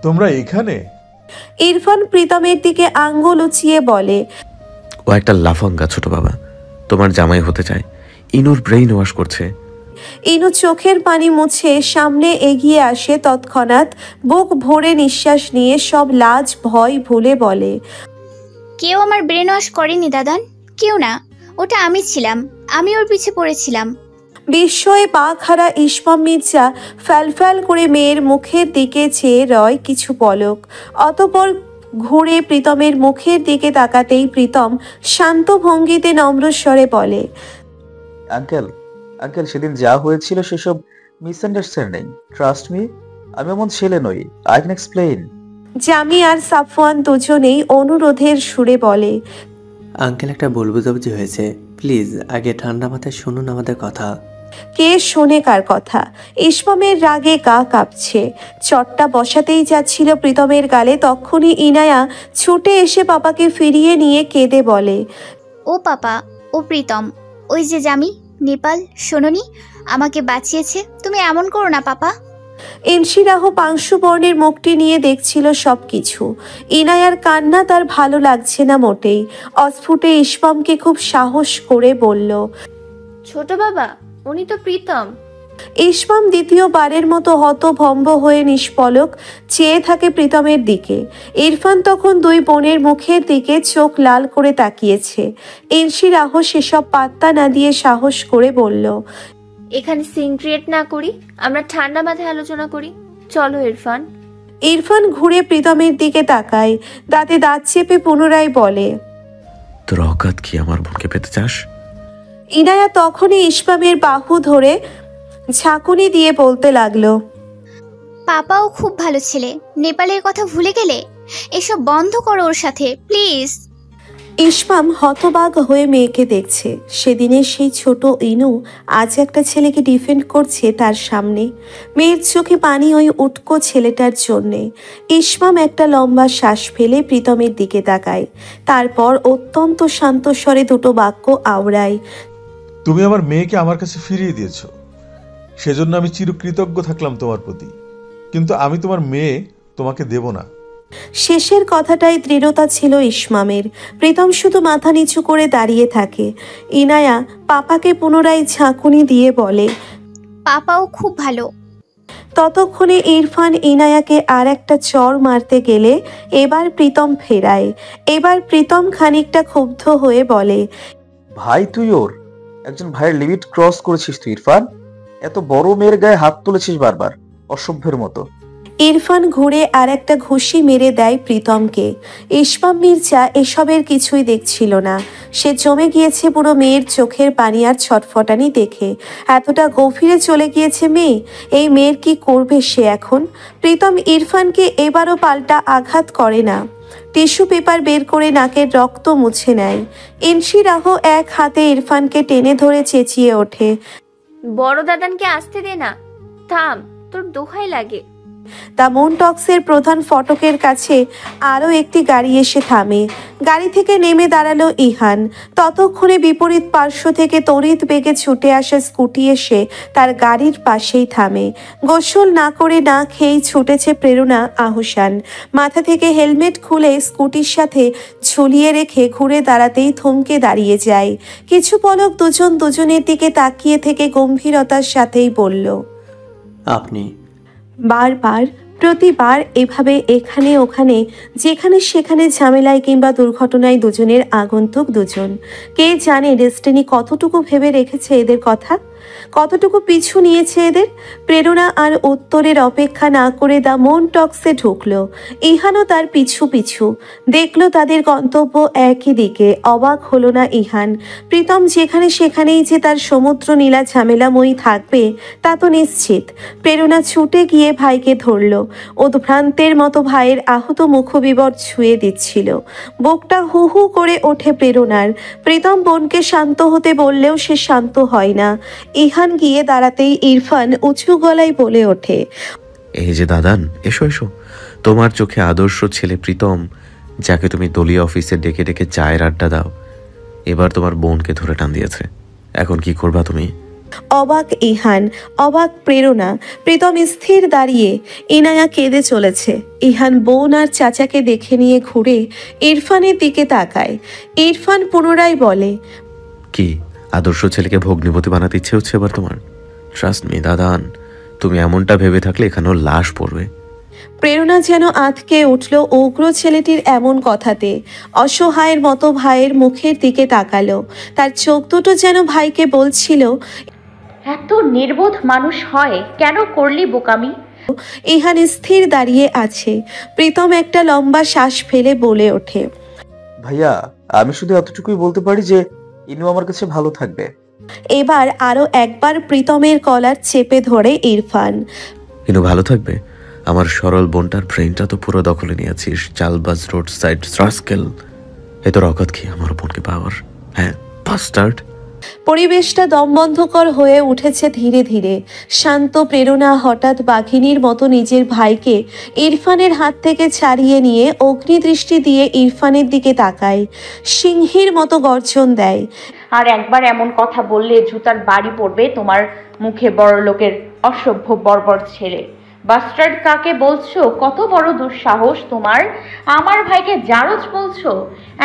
তোমরা এখানে? ইরফান প্রীতমের দিকে আঙ্গুল উঁচিয়ে বলে, ও একটা লাফাঙ্গা ছোট বাবা, তোমার জামাই হতে চায়, ইনুর ব্রেইন ওয়াশ করছে। ইনু চোখের পানি মুছে সামনে এগিয়ে আসে। তৎক্ষণাৎ বুক ভরে নিঃশ্বাস নিয়ে সব লাজ ভয় ভুলে বলে, কেউ আমার ব্রেন ওয়াশ করেনি দাদান, কেউ না, ওটা আমি ছিলাম, আমি ওর পিছে পড়েছিলাম। বিস্ময়ে পা খাড়া ইসমাম মির্জা ফ্যালফ্যাল করে মেয়ের মুখের দিকে চেয়ে রয় কিছু পলক। অতঃপর ঘুরে প্রীতমের মুখের দিকে তাকাতেই প্রীতম শান্ত ভঙ্গিতে নম্র স্বরে বলে, আঙ্কেল আঙ্কেল সেদিন যা হয়েছিল সেসব মিসআন্ডারস্ট্যান্ডিং, ট্রাস্ট মি, আমি এমন ছেলে নই, আই ক্যান এক্সপ্লেইন। জামি আর সাফওয়ান দুজনেই অনুরোধের সুরে বলে, আঙ্কেল একটা ভুল বুঝাবুঝি হয়েছে, প্লিজ আগে ঠান্ডা মাথায় শুনুন আমাদের কথা। কে শোনে কার কথা? ইসমামের রাগে গা কাঁপছে। চটটা বসাতেই যাচ্ছিল প্রীতমের গালে, তখনই ইনায়া ছুটে এসে পাপাকে ফিরিয়ে নিয়ে কেঁদে বলে, ও পাপা, ও প্রীতম, ওই যে জামি, নেপাল, শোনোনি, আমাকে বাঁচিয়েছে, তুমি এমন করো না পাপা। ইনশিরাহ পাংশু বর্ণের মুখটি নিয়ে দেখছিল সব কিছু। ইনায়ার কান্না তার ভালো লাগছে না মোটেই। অস্ফুটে ইসমামকে খুব সাহস করে বলল, ছোট বাবা, উনি তো প্রীতম। ইসমাম দ্বিতীয়বারের মতো হতভম্ব হয়ে নিষ্পলক চেয়ে থাকে প্রীতমের দিকে। ইরফান তখন দুই বোনের মুখের দিকে চোখ লাল করে তাকিয়েছে। ইনশিরাহ সেসব পাত্তা না দিয়ে সাহস করে বলল, এখানে সিন ক্রিয়েট না করি, আমরা ঠান্ডা মাথায় আলোচনা করি, চলো ইরফান। ইরফান ঘুরে প্রীতমের দিকে তাকায়, দাঁতে দাঁত চেপে পুনরায় বলে, তোর অকাত কি আমার বোনকে পেতে চাস? ইনায়া তখনই ইসমামের বাহু ধরে ঝাঁকুনি দিয়ে বলতে লাগলো, পাপাও খুব ভালো ছেলে, নেপালের কথা ভুলে গেলে? এসব বন্ধ করো ওর সাথে, প্লিজ। ইসমাম হতবাক হয়ে মেয়েকে দেখছে। সেদিনের সেই ছোট ইনু আজ একটা ছেলেকে ডিফেন্ড করছে তার সামনে। মেয়ের চোখে পানি ওই উটকো ছেলেটার জন্যে। ইসমাম একটা লম্বা শ্বাস ফেলে প্রীতমের দিকে তাকায়, তারপর অত্যন্ত শান্ত স্বরে দুটো বাক্য আওড়ায়, তুমি আমার মেয়েকে আমার কাছে ফিরিয়ে দিয়েছ, সেজন্য আমি চিরকৃতজ্ঞ থাকলাম তোমার প্রতি, কিন্তু আমি তোমার মেয়ে তোমাকে দেব না। শেষের কথাটাই দৃঢ়তা ছিল ইসমামের। প্রীতম শুধু মাথা নিচু করে দাঁড়িয়ে থাকে। ইনায়া পাপাকে পুনরায় ঝাঁকুনি দিয়ে বলে, পাপাও খুব ভালো। ততক্ষণে ইরফান ইনায়াকে আর একটা চর মারতে গেলে এবার প্রীতম ফেরায়। এবার প্রীতম খানিকটা ক্ষুব্ধ হয়ে বলে, ভাই তুই ওর একজন ভাইয়ের লিমিট ক্রস করেছিস তুই ইরফান, এত বড় মেয়ের গায়ে হাত তুলেছিস বারবার, অসভ্যের মতো। ইরফান ঘুরে আর একটা ঘুষি মেরে দেয় প্রীতমকে। ইসমাম মির্জা এসবের কিছুই দেখছিল না। সে জমে গিয়েছে পুরো মেয়ের চোখের পানি আর ছটফটানি দেখে। এতটা গভীরে চলে গিয়েছে মেয়ে। এই মেয়ের কি করবে সে এখন? প্রীতম ইরফানকে এবারও পাল্টা আঘাত করে না। টিস্যু পেপার বের করে নাকের রক্ত মুছে নেয়। ইনশিরাহ এক হাতে ইরফানকে টেনে ধরে চেঁচিয়ে ওঠে, বড় দাদানকে আসতে দে না, থাম, তোর দোহাই লাগে। দ্য মুন টক্সের প্রধান ফটকের কাছে আরও একটি গাড়ি এসে থামে। গাড়ি থেকে নেমে দাঁড়ালো ইহান। ততক্ষণে বিপরীত পার্শ্ব থেকে তড়িৎ বেগে ছুটে আসা স্কুটি এসে তার গাড়ির পাশেই থামে। গোসল না করে না খেয়েই ছুটেছে প্রেরণা আহসান। মাথা থেকে হেলমেট খুলে স্কুটির সাথে ঝুলিয়ে রেখে ঘুরে দাঁড়াতেই থমকে দাঁড়িয়ে যায়। কিছু পলক দুজন দুজনের দিকে তাকিয়ে থেকে গম্ভীরতার সাথেই বলল, আপনি? বারবার প্রতিবার এভাবে এখানে ওখানে যেখানে সেখানে ঝামেলায় কিংবা দুর্ঘটনায় দুজনের আগন্তুক দুজন। কে জানে ডেস্টিনি কতটুকু ভেবে রেখেছে এদের কথা, কতটুকু পিছু নিয়েছে এদের। প্রেরণা আর উত্তরের অপেক্ষা না করে দ্য মুন টক্সে ঢুকলো। ইহানও তার পিছু পিছু দেখলো তাদের গন্তব্য একই দিকে। অবাক হলো না ইহান। প্রীতম যেখানে সেখানেই যে তার সমুদ্র নীলা ঝামেলাময়ী থাকবে তা তো নিশ্চিত। প্রেরণা ছুটে গিয়ে ভাইকে ধরল। উদ্ভ্রান্তের মতো ভাইয়ের আহত মুখবিবর ছুঁয়ে দিচ্ছিল। বুকটা হু হু করে ওঠে প্রেরণার। প্রীতম বোনকে শান্ত হতে বললেও সে শান্ত হয় না। ইহান গিয়ে দাঁড়াতেই ইরফান উঁচু গলায় বলে ওঠে, এই যে দাদান, এসো এসো, তোমার চোখে আদর্শ ছেলে প্রীতম, যাকে তুমি দলীয় অফিসে ডেকে ডেকে চায়ের আড্ডা দাও, এবার তোমার বোনকে ধরে টান দিয়েছে। এখন কি করবা তুমি? অবাক ইহান, অবাক প্রেরণা। প্রীতম স্থির দাঁড়িয়ে। ইনায়া কেঁদে চলেছে। ইহান বোন আর চাচাকে দেখে নিয়ে ঘুরে ইরফানের দিকে তাকায়। ইরফান পুনরায় বলে, কি আদর্শ ছেলেকে ভগ্নিপতি বানাতে ইচ্ছে হচ্ছে এবার তোমার? ট্রাস্ট মি দাদান, তুমি এমনটা ভেবে থাকলে এখানেও লাশ পড়বে। প্রেরণা যেন আঁতকে উঠল উগ্র ছেলেটির এমন কথাতে। অসহায়ের মতো ভাইয়ের মুখের দিকে তাকালো। তার চোখ দুটো যেন ভাইকে বলছিল, এত নির্বোধ মানুষ হয় কেন করলি বোকামি? ইহান স্থির দাঁড়িয়ে আছে। প্রীতম একটা লম্বা শ্বাস ফেলে বলে ওঠে, ভাইয়া, আমি শুধু এতটুকুই বলতে পারি যে ইনু আমার কাছে ভালো থাকবে। এবার আরো একবার প্রীতমের কলার চেপে ধরে ইরফান। কিন্তু ভালো থাকবে? আমার সরল বোনটার ব্রেনটা তো পুরো দখলে নিয়েছিস। চালবাজ রোড সাইড রাস্কেল, এ তোর অকাত কি আমার বোনকে পাওয়ার? হ্যাঁ বাস্টার্ড। পরিবেশটা দমবন্ধকর হয়ে উঠেছে ধীরে ধীরে। শান্ত প্রেরণা হঠাৎ বাঘিনীর মতো নিজের ভাইকে ইরফানের হাত থেকে ছাড়িয়ে নিয়ে অগ্নিদৃষ্টি দিয়ে ইরফানের দিকে তাকায়। সিংহীর মতো গর্জন দেয়, আর একবার এমন কথা বললে জুতার বাড়ি পড়বে তোমার মুখে, বড় লোকের অসভ্য বর্বর ছেলে। বাস্টার্ড কাকে বলছো? কত বড় দুঃসাহস তোমার! আমার ভাইকে জারজ বলছো?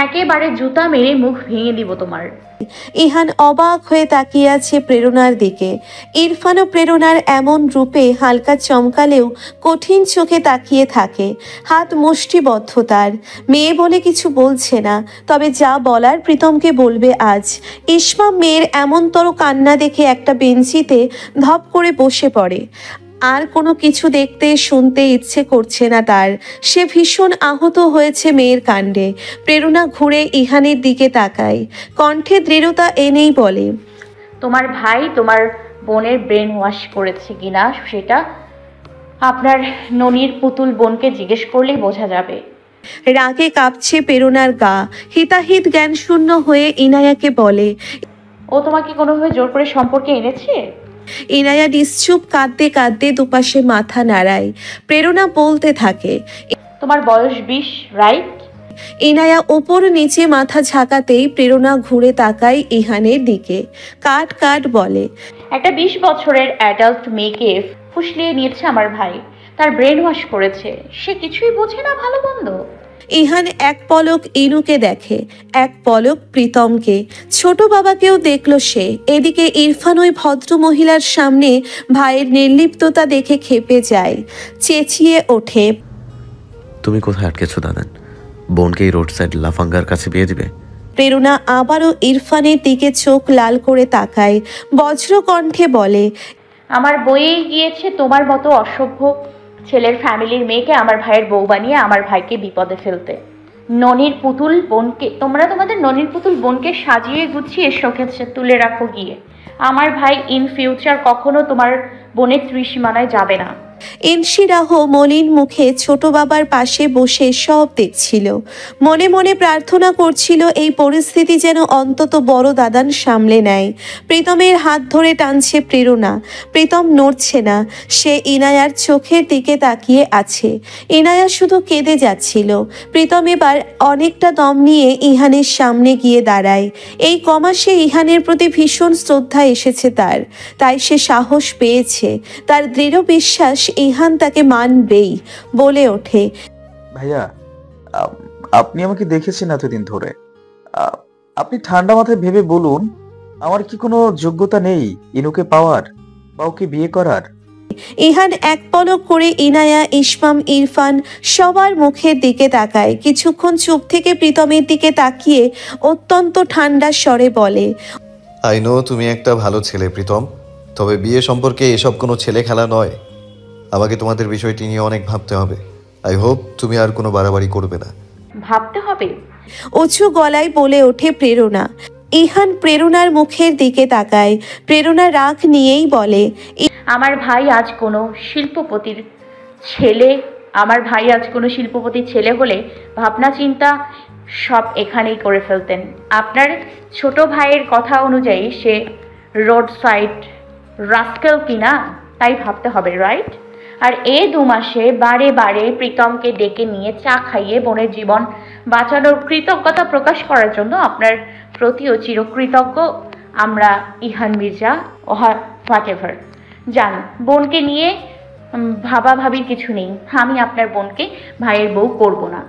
একেবারে জুতা মেরে মুখ ভেঙে দিব তোমার। ইহান অবাক হয়ে তাকিয়ে আছে প্রেরণার দিকে। ইরফানও প্রেরণার এমন রূপে হালকা চমকালেও কঠিন চোখে তাকিয়ে থাকে। হাত মুষ্টিবদ্ধ তার। মেয়ে বলে কিছু বলছে না, তবে যা বলার প্রীতমকে বলবে আজ। ইসমা মেয়ের এমনতর কান্না দেখে একটা বেঞ্চিতে ধপ করে বসে পড়ে। আর কোনো কিছু দেখতে শুনতে ইচ্ছে করছে না তার। সে ভীষণ আহত হয়েছে মেয়ের কাণ্ডে। প্রেরণা ঘুরে ইহানের দিকে তাকায়, কণ্ঠে দৃঢ়তা এনেই বলে, তোমার ভাই তোমার বোনের ব্রেন ওয়াশ করেছে কিনা সেটা আপনার ননির পুতুল বোনকে জিজ্ঞেস করলেই বোঝা যাবে। রাগে কাঁপছে প্রেরণার গা। হিতাহিত জ্ঞানশূন্য হয়ে ইনায়াকে বলে, ও তোমাকে কোনোভাবে জোর করে সম্পর্কে এনেছে? ইনায়া নিশ্চুপ কাঁদতে কাঁদতে দুপাশে মাথা নাড়ায়। প্রেরণা বলতে থাকে, তোমার বয়স 20, রাইট? ইনায়া ওপর নিচে মাথা ঝাঁকাতেই প্রেরণা ঘুরে তাকায় ইহানের দিকে। কাট কাট বলে, একটা 20 বছরের অ্যাডাল্ট মেয়েকে ফুসলিয়ে নিয়েছে আমার ভাই, তার ব্রেন ওয়াশ করেছে। সে কিছুই বোঝে না ভালো মন্দ। ইহান এক পলক ইনুকে দেখে, এক পলক প্রীতমকে, ছোট বাবাকেও দেখল সে। এদিকে ইরফান ওই ভদ্র মহিলার সামনে ভাইয়ের নির্লিপ্ততা দেখে ক্ষেপে যায়। চেঁচিয়ে ওঠে, তুমি কোথায় আটকেছো দাদান? বোনকে এই রোড সাইড লাফাঙ্গার কাছে বিয়ে দিবে? প্রেরণা আবারও ইরফানের দিকে চোখ লাল করে তাকায়, বজ্র কণ্ঠে বলে, আমার বইয়ে গিয়েছে তোমার মতো অসভ্য ছেলের ফ্যামিলির মেয়েকে আমার ভাইয়ের বউ বানিয়ে আমার ভাইকে বিপদে ফেলতে। ননির পুতুল বোনকে তোমরা তোমাদের ননির পুতুল বোনকে সাজিয়ে গুছিয়ে শোকেছে তুলে রাখো গিয়ে। আমার ভাই ইন ফিউচার কখনো তোমার বোনের ত্রিসীমানায় যাবে না। ইনশিরাহ মলিন মুখে ছোট বাবার পাশে বসে সব দেখছিল। মনে মনে প্রার্থনা করছিল এই পরিস্থিতি যেন অন্তত বড় দাদান সামলে নেয়। প্রীতমের হাত ধরে টানছে প্রেরণা। প্রীতম নড়ছে না। সে ইনায়ার চোখের দিকে তাকিয়ে আছে। ইনায়া শুধু কেঁদে যাচ্ছিল। প্রীতম এবার অনেকটা দম নিয়ে ইহানের সামনে গিয়ে দাঁড়ায়। এই কমাসে ইহানের প্রতি ভীষণ শ্রদ্ধা এসেছে তার, তাই সে সাহস পেয়েছে। তার দৃঢ় বিশ্বাস ইহান তাকে মানবেই। বলে ওঠে, ভাইয়া, আপনি আমাকে দেখেছেন এতদিন ধরে। আপনি ঠান্ডা মাথায় ভেবে বলুন, আমার কি কোনো যোগ্যতা নেই ইনুকে পাওয়ার বা ওকে বিয়ে করার? ইহান এক পলক করে ইনায়া, ইসমাম, ইরফান সবার মুখের দিকে তাকায়। কিছুক্ষণ চুপ থেকে প্রীতমের দিকে তাকিয়ে অত্যন্ত ঠান্ডা স্বরে বলে, আই নো তুমি একটা ভালো ছেলে প্রীতম, তবে বিয়ে সম্পর্কে এসব কোনো ছেলে খেলা নয়। আমাকে তোমাদের বিষয়টি নিয়ে অনেক ভাবতে হবে। আই হোপ তুমি আর কোনো বাড়াবাড়ি করবে না। ভাবতে হবে? উঁচু গলায় বলে ওঠে প্রেরণা। ইহান প্রেরণার মুখের দিকে তাকায়। প্রেরণা রাগ নিয়েই বলে, আমার ভাই আজ কোনো শিল্পপতির ছেলে হলে ভাবনা চিন্তা সব এখানেই করে ফেলতেন। আপনার ছোট ভাইয়ের কথা অনুযায়ী সে রোড সাইড রাস্কেল কিনা তাই ভাবতে হবে, রাইট? আর এই 2 মাসে বারে বারে প্রীতমকে ডেকে নিয়ে চা খাইয়ে বোনের জীবন বাঁচানোর কৃতজ্ঞতা প্রকাশ করার জন্য আপনার প্রতিও চিরকৃতজ্ঞ আমরা ইহান মির্জা হোয়াট এভার। যান, বোনকে নিয়ে ভাবির কিছু নেই। আমি আপনার বোনকে ভাইয়ের বউ করব না।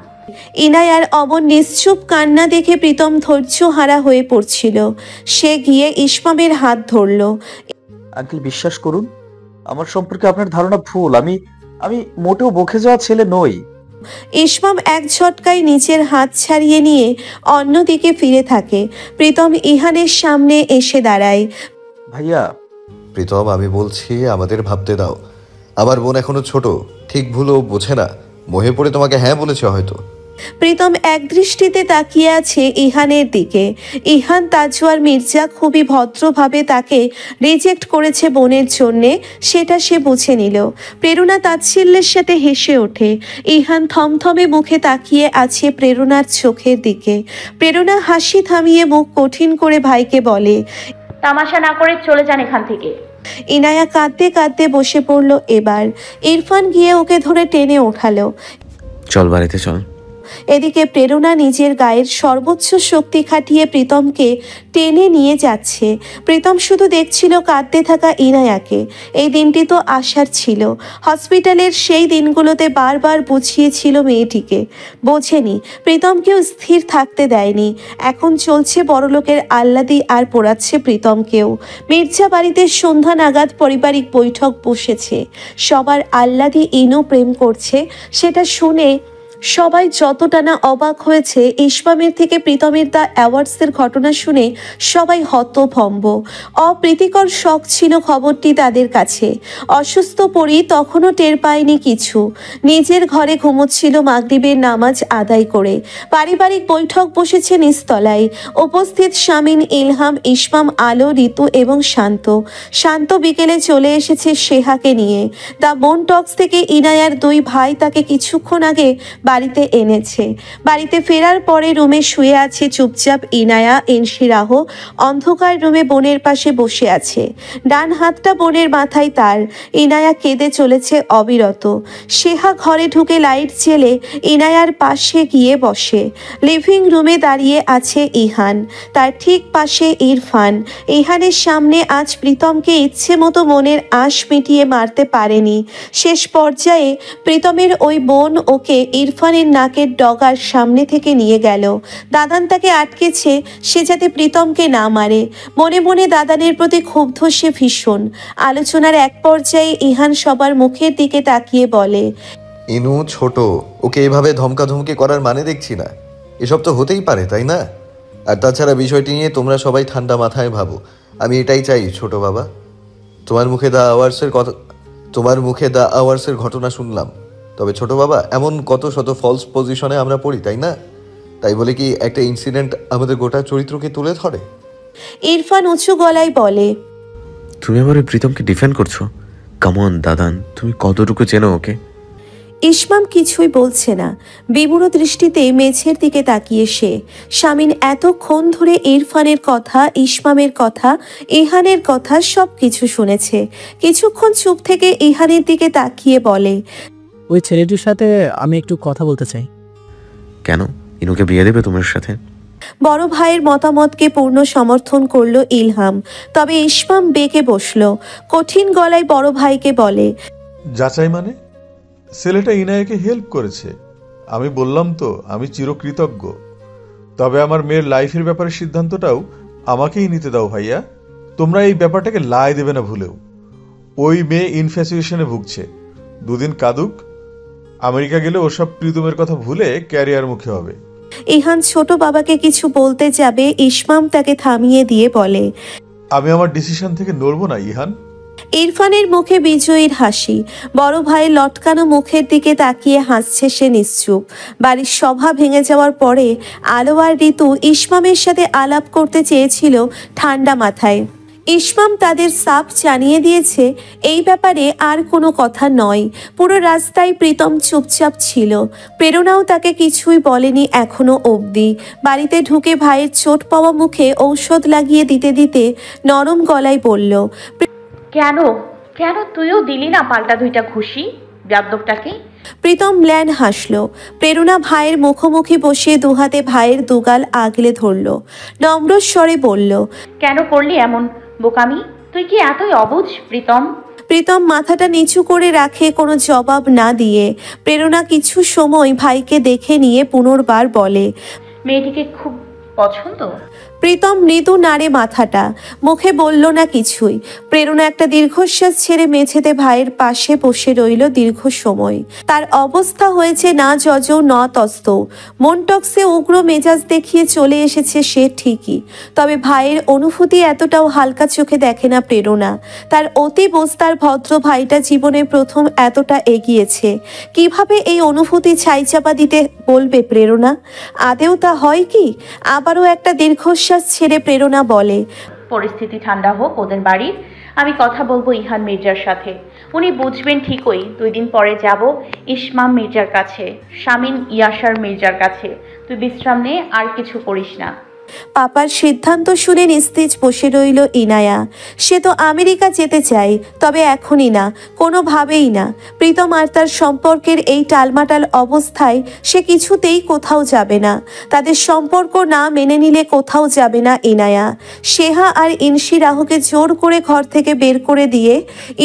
ইনায়ার অমন নিশ্চুপ কান্না দেখে প্রীতম ধৈর্যহারা হয়ে পড়ছিল। সে গিয়ে ইসমামের হাত ধরল। আঙ্কেল, বিশ্বাস করুন, আমার সম্পর্কে আপনার ধারণা ভুল। আমি আমি মোটেও বকে যাওয়া ছেলে নই। ইসমাম এক ঝটকায় নিচের হাত ছাড়িয়ে নিয়ে অন্যদিকে ফিরে থাকে। প্রীতম ইহানের সামনে এসে দাঁড়ায়। ভাইয়া, প্রীতম, আমি বলছি আমাদের ভাবতে দাও। আমার বোন এখনো ছোট, ঠিক ভুলও বোঝে না। মোহে পড়ে তোমাকে হ্যাঁ বলেছে হয়তো। প্রীতম একদৃষ্টিতে তাকিয়ে আছে ইহানের দিকে। ইহান তাজওয়ার মির্জা খুবই ভদ্রভাবে তাকে রিজেক্ট করেছে বোনের জন্যে, সেটা সে বুঝে নিল। প্রেরণা তাচ্ছিল্যের সাথে হেসে ওঠে। ইহান থমথমে মুখে তাকিয়ে আছে প্রেরণার চোখের দিকে। প্রেরণা হাসি থামিয়ে মুখ কঠিন করে ভাইকে বলে, তামাশা না করে চলে যান এখান থেকে। ইনায়া কাঁদতে কাঁদতে বসে পড়ল। এবার ইরফান গিয়ে ওকে ধরে টেনে ওঠালো। চল বাড়িতে চল। এদিকে প্রেরণা নিজের গায়ের সর্বোচ্চ শক্তি খাটিয়ে প্রীতমকে টেনে নিয়ে যাচ্ছে। প্রীতম শুধু দেখছিল কাঁদতে থাকা ইনায়াকে। এই দিনটি তো আসার ছিল। হসপিটালের সেই দিনগুলোতে বারবার বুঝিয়েছিল মেয়েটিকে, বোঝেনি। প্রীতমকেও স্থির থাকতে দেয়নি। এখন চলছে বড়লোকের আহ্লাদি আর পোড়াচ্ছে প্রীতমকেও। মির্জা বাড়িতে সন্ধ্যা নাগাদ পারিবারিক বৈঠক বসেছে। সবার আহ্লাদি ইনু প্রেম করছে, সেটা শুনে সবাই যতটা না অবাক হয়েছে। ইসমামের থেকে প্রীতমের দ্য অ্যাওয়ার্ডসের ঘটনা শুনে সবাই হতভম্ব। অপ্রীতিকর শখ ছিল খবরটি তাদের কাছে। অসুস্থ পরি তখনও টের পায়নি কিছু। নিজের ঘরে ঘুমোচ্ছিল মাগরিবের নামাজ আদায় করে। পারিবারিক বৈঠক বসেছে নিচতলায়। উপস্থিত শামিন, ইলহাম, ইসমাম, আলো, ঋতু এবং শান্ত। শান্ত বিকেলে চলে এসেছে সেহাকে নিয়ে। দ্য বোন টক্স থেকে ইনায়ার দুই ভাই তাকে কিছুক্ষণ আগে বাড়িতে এনেছে। বাড়িতে ফেরার পরে রুমে শুয়ে আছে চুপচাপ ইনায়া। এনশিরাহ অন্ধকার রুমে বোনের পাশে বসে আছে। ডান হাতটা বোনের মাথায় তার। ইনায়া কেঁদে চলেছে অবিরত। সেহা ঘরে ঢুকে লাইট জেলে ইনায়ার পাশে গিয়ে বসে। লিভিং রুমে দাঁড়িয়ে আছে ইহান, তার ঠিক পাশে ইরফান। ইহানের সামনে আজ প্রীতমকে ইচ্ছে মতো মনের আশ মিটিয়ে মারতে পারেনি। শেষ পর্যায়ে প্রীতমের ওই বোন ওকে ইরফানের নাকের ডগার সামনে থেকে নিয়ে গেল। দাদান তাকে আটকেছে, সে যাতে প্রীতমকে না মারে। মনে মনে দাদানের প্রতি ক্ষুব্ধ সে ভীষণ। আলোচনার এক পর্যায়ে ইহান সবার মুখের দিকে তাকিয়ে বলে, ইনু ছোট, ওকে এভাবে ধমকাধমকি করার মানে দেখছি না। এসব তো হতেই পারে, তাই না? আর তাছাড়া বিষয়টি নিয়ে তোমরা সবাই ঠান্ডা মাথায় ভাবো। আমি এটাই চাই ছোট বাবা। তোমার মুখে দ্য আওয়ার্সের ঘটনা শুনলাম। তবে ছোট বাবা, এমন কত শত ফলস পজিশনে আমরা পড়ি, তাই না? তাই বলে কি একটা ইনসিডেন্ট আমাদের গোটা চরিত্রকে তুলে ধরে? ইরফান উঁচু গলায় বলে, তুমি আমার ওই প্রীতমকে ডিফেন্ড করছো? কামন দাদান, তুমি কতটুকু চেনো ওকে? ইসমাম কিছুই বলছে না। বিমূঢ় দৃষ্টিতে মেঝের দিকে তাকিয়ে সে। শামিন এতক্ষণ ধরে ইরফানের কথা, ইসমামের কথা, ইহানের কথা সব কিছু শুনেছে। কিছুক্ষণ চুপ থেকে ইহানের দিকে তাকিয়ে বলে, ওই ছেলেটির সাথে আমি একটু কথা বলতে চাই। কেন? ইনুকে বিয়ে দেবে তোমার সাথে? বড় ভাইয়ের মতামতকে পূর্ণ সমর্থন করলো ইলহাম। তবে ইসমাম বেঁকে বসল। কঠিন গলায় বড় ভাইকে বলে, যাচাই মানে? ছেলেটা ইনায়াকে হেল্প করেছে। আমি বললাম তো আমি চিরকৃতজ্ঞ। তবে আমার মেয়ের লাইফের ব্যাপারে সিদ্ধান্তটাও আমাকেই নিতে দাও ভাইয়া। তোমরা এই ব্যাপারটাকে লাই দেবে না ভুলেও। ওই মেয়ে ইনফ্যাচুয়েশনে ভুগছে। দুদিন কাঁদুক, আমেরিকা গেলে ওসব প্রীতমের কথা ভুলে ক্যারিয়ার মুখে হবে। ইহান ছোট বাবাকে কিছু বলতে যাবে, ইসমাম তাকে থামিয়ে দিয়ে বলে, আমি আমার ডিসিশন থেকে নড়বো না ইহান। ইরফানের মুখে বিজয়ীর হাসি। বড় ভাইয়ের লটকানো মুখের দিকে তাকিয়ে হাসছে সে নিশ্চুপ। বাড়ির সভা ভেঙে যাওয়ার পরে আলো আর ঋতু ইসমামের সাথে আলাপ করতে চেয়েছিল ঠান্ডা মাথায়। ইসমাম তাদের সাফ জানিয়ে দিয়েছে এই ব্যাপারে আর কোনো কথা নয়। পুরো রাস্তায় প্রীতম চুপচাপ ছিল। প্রেরণাও তাকে কিছুই বলেনি এখনো অবধি। বাড়িতে ঢুকে ভাইয়ের চোট পাওয়া মুখে ঔষধ লাগিয়ে দিতে দিতে নরম গলায় বলল, কেন তুইও দিলি না পাল্টা দুইটা ঘুষি যাদবটাকে? প্রীতম ম্ল্যান হাসল। প্রেরণা ভাইয়ের মুখোমুখি বসে দুহাতে ভাইয়ের দুগাল আগলে ধরল, নম্র স্বরে বলল, কেন করলি এমন বোকামি? তুই কি এতই অবুঝ প্রীতম? প্রীতম মাথাটা নিচু করে রাখে, কোনো জবাব না দিয়ে। প্রেরণা কিছু সময় ভাইকে দেখে নিয়ে পুনর্বার বলে, মেয়েটিকে খুব পছন্দ? প্রীতম মৃদু নাড়ে মাথাটা, মুখে বলল না কিছুই। প্রেরণা একটা দীর্ঘশ্বাস ছেড়ে মেঝেতে ভাইয়ের পাশে বসে রইল দীর্ঘ সময়। তার অবস্থা হয়েছে না যজ ন তস্ত। মন টক্সে উগ্র মেজাজ দেখিয়ে চলে এসেছে সে ঠিকই, তবে ভাইয়ের অনুভূতি এতটাও হালকা চোখে দেখে না প্রেরণা। তার অতি বস্তার ভদ্র ভাইটা জীবনে প্রথম এতটা এগিয়েছে, কিভাবে এই অনুভূতি ছাইচাপা দিতে বলবে প্রেরণা? আদেও তা হয় কি? আবারও একটা দীর্ঘশ্বাস ছেড়ে প্রেরণা বলে, পরিস্থিতি ঠান্ডা হোক ওদের বাড়ির, আমি কথা বলবো ইহান মির্জার সাথে। উনি বুঝবেন ঠিকই। 2 দিন পরে যাব ইসমাম মির্জার কাছে, শামিন ইয়াসার মির্জার কাছে। তুই বিশ্রাম নে, আর কিছু করিস না। পাপার সিদ্ধান্ত শুনে নিস্তেজ বসে রইল ইনায়া। সে তো আমেরিকা যেতে চায়, তবে এখনই না, কোনোভাবেই না। প্রীতম আর তার সম্পর্কের এই টালমাটাল অবস্থায় সে কিছুতেই কোথাও যাবে না। তাদের সম্পর্ক না মেনে নিলে কোথাও যাবে না ইনায়া। সেহা আর ইনসি রাহুকে জোর করে ঘর থেকে বের করে দিয়ে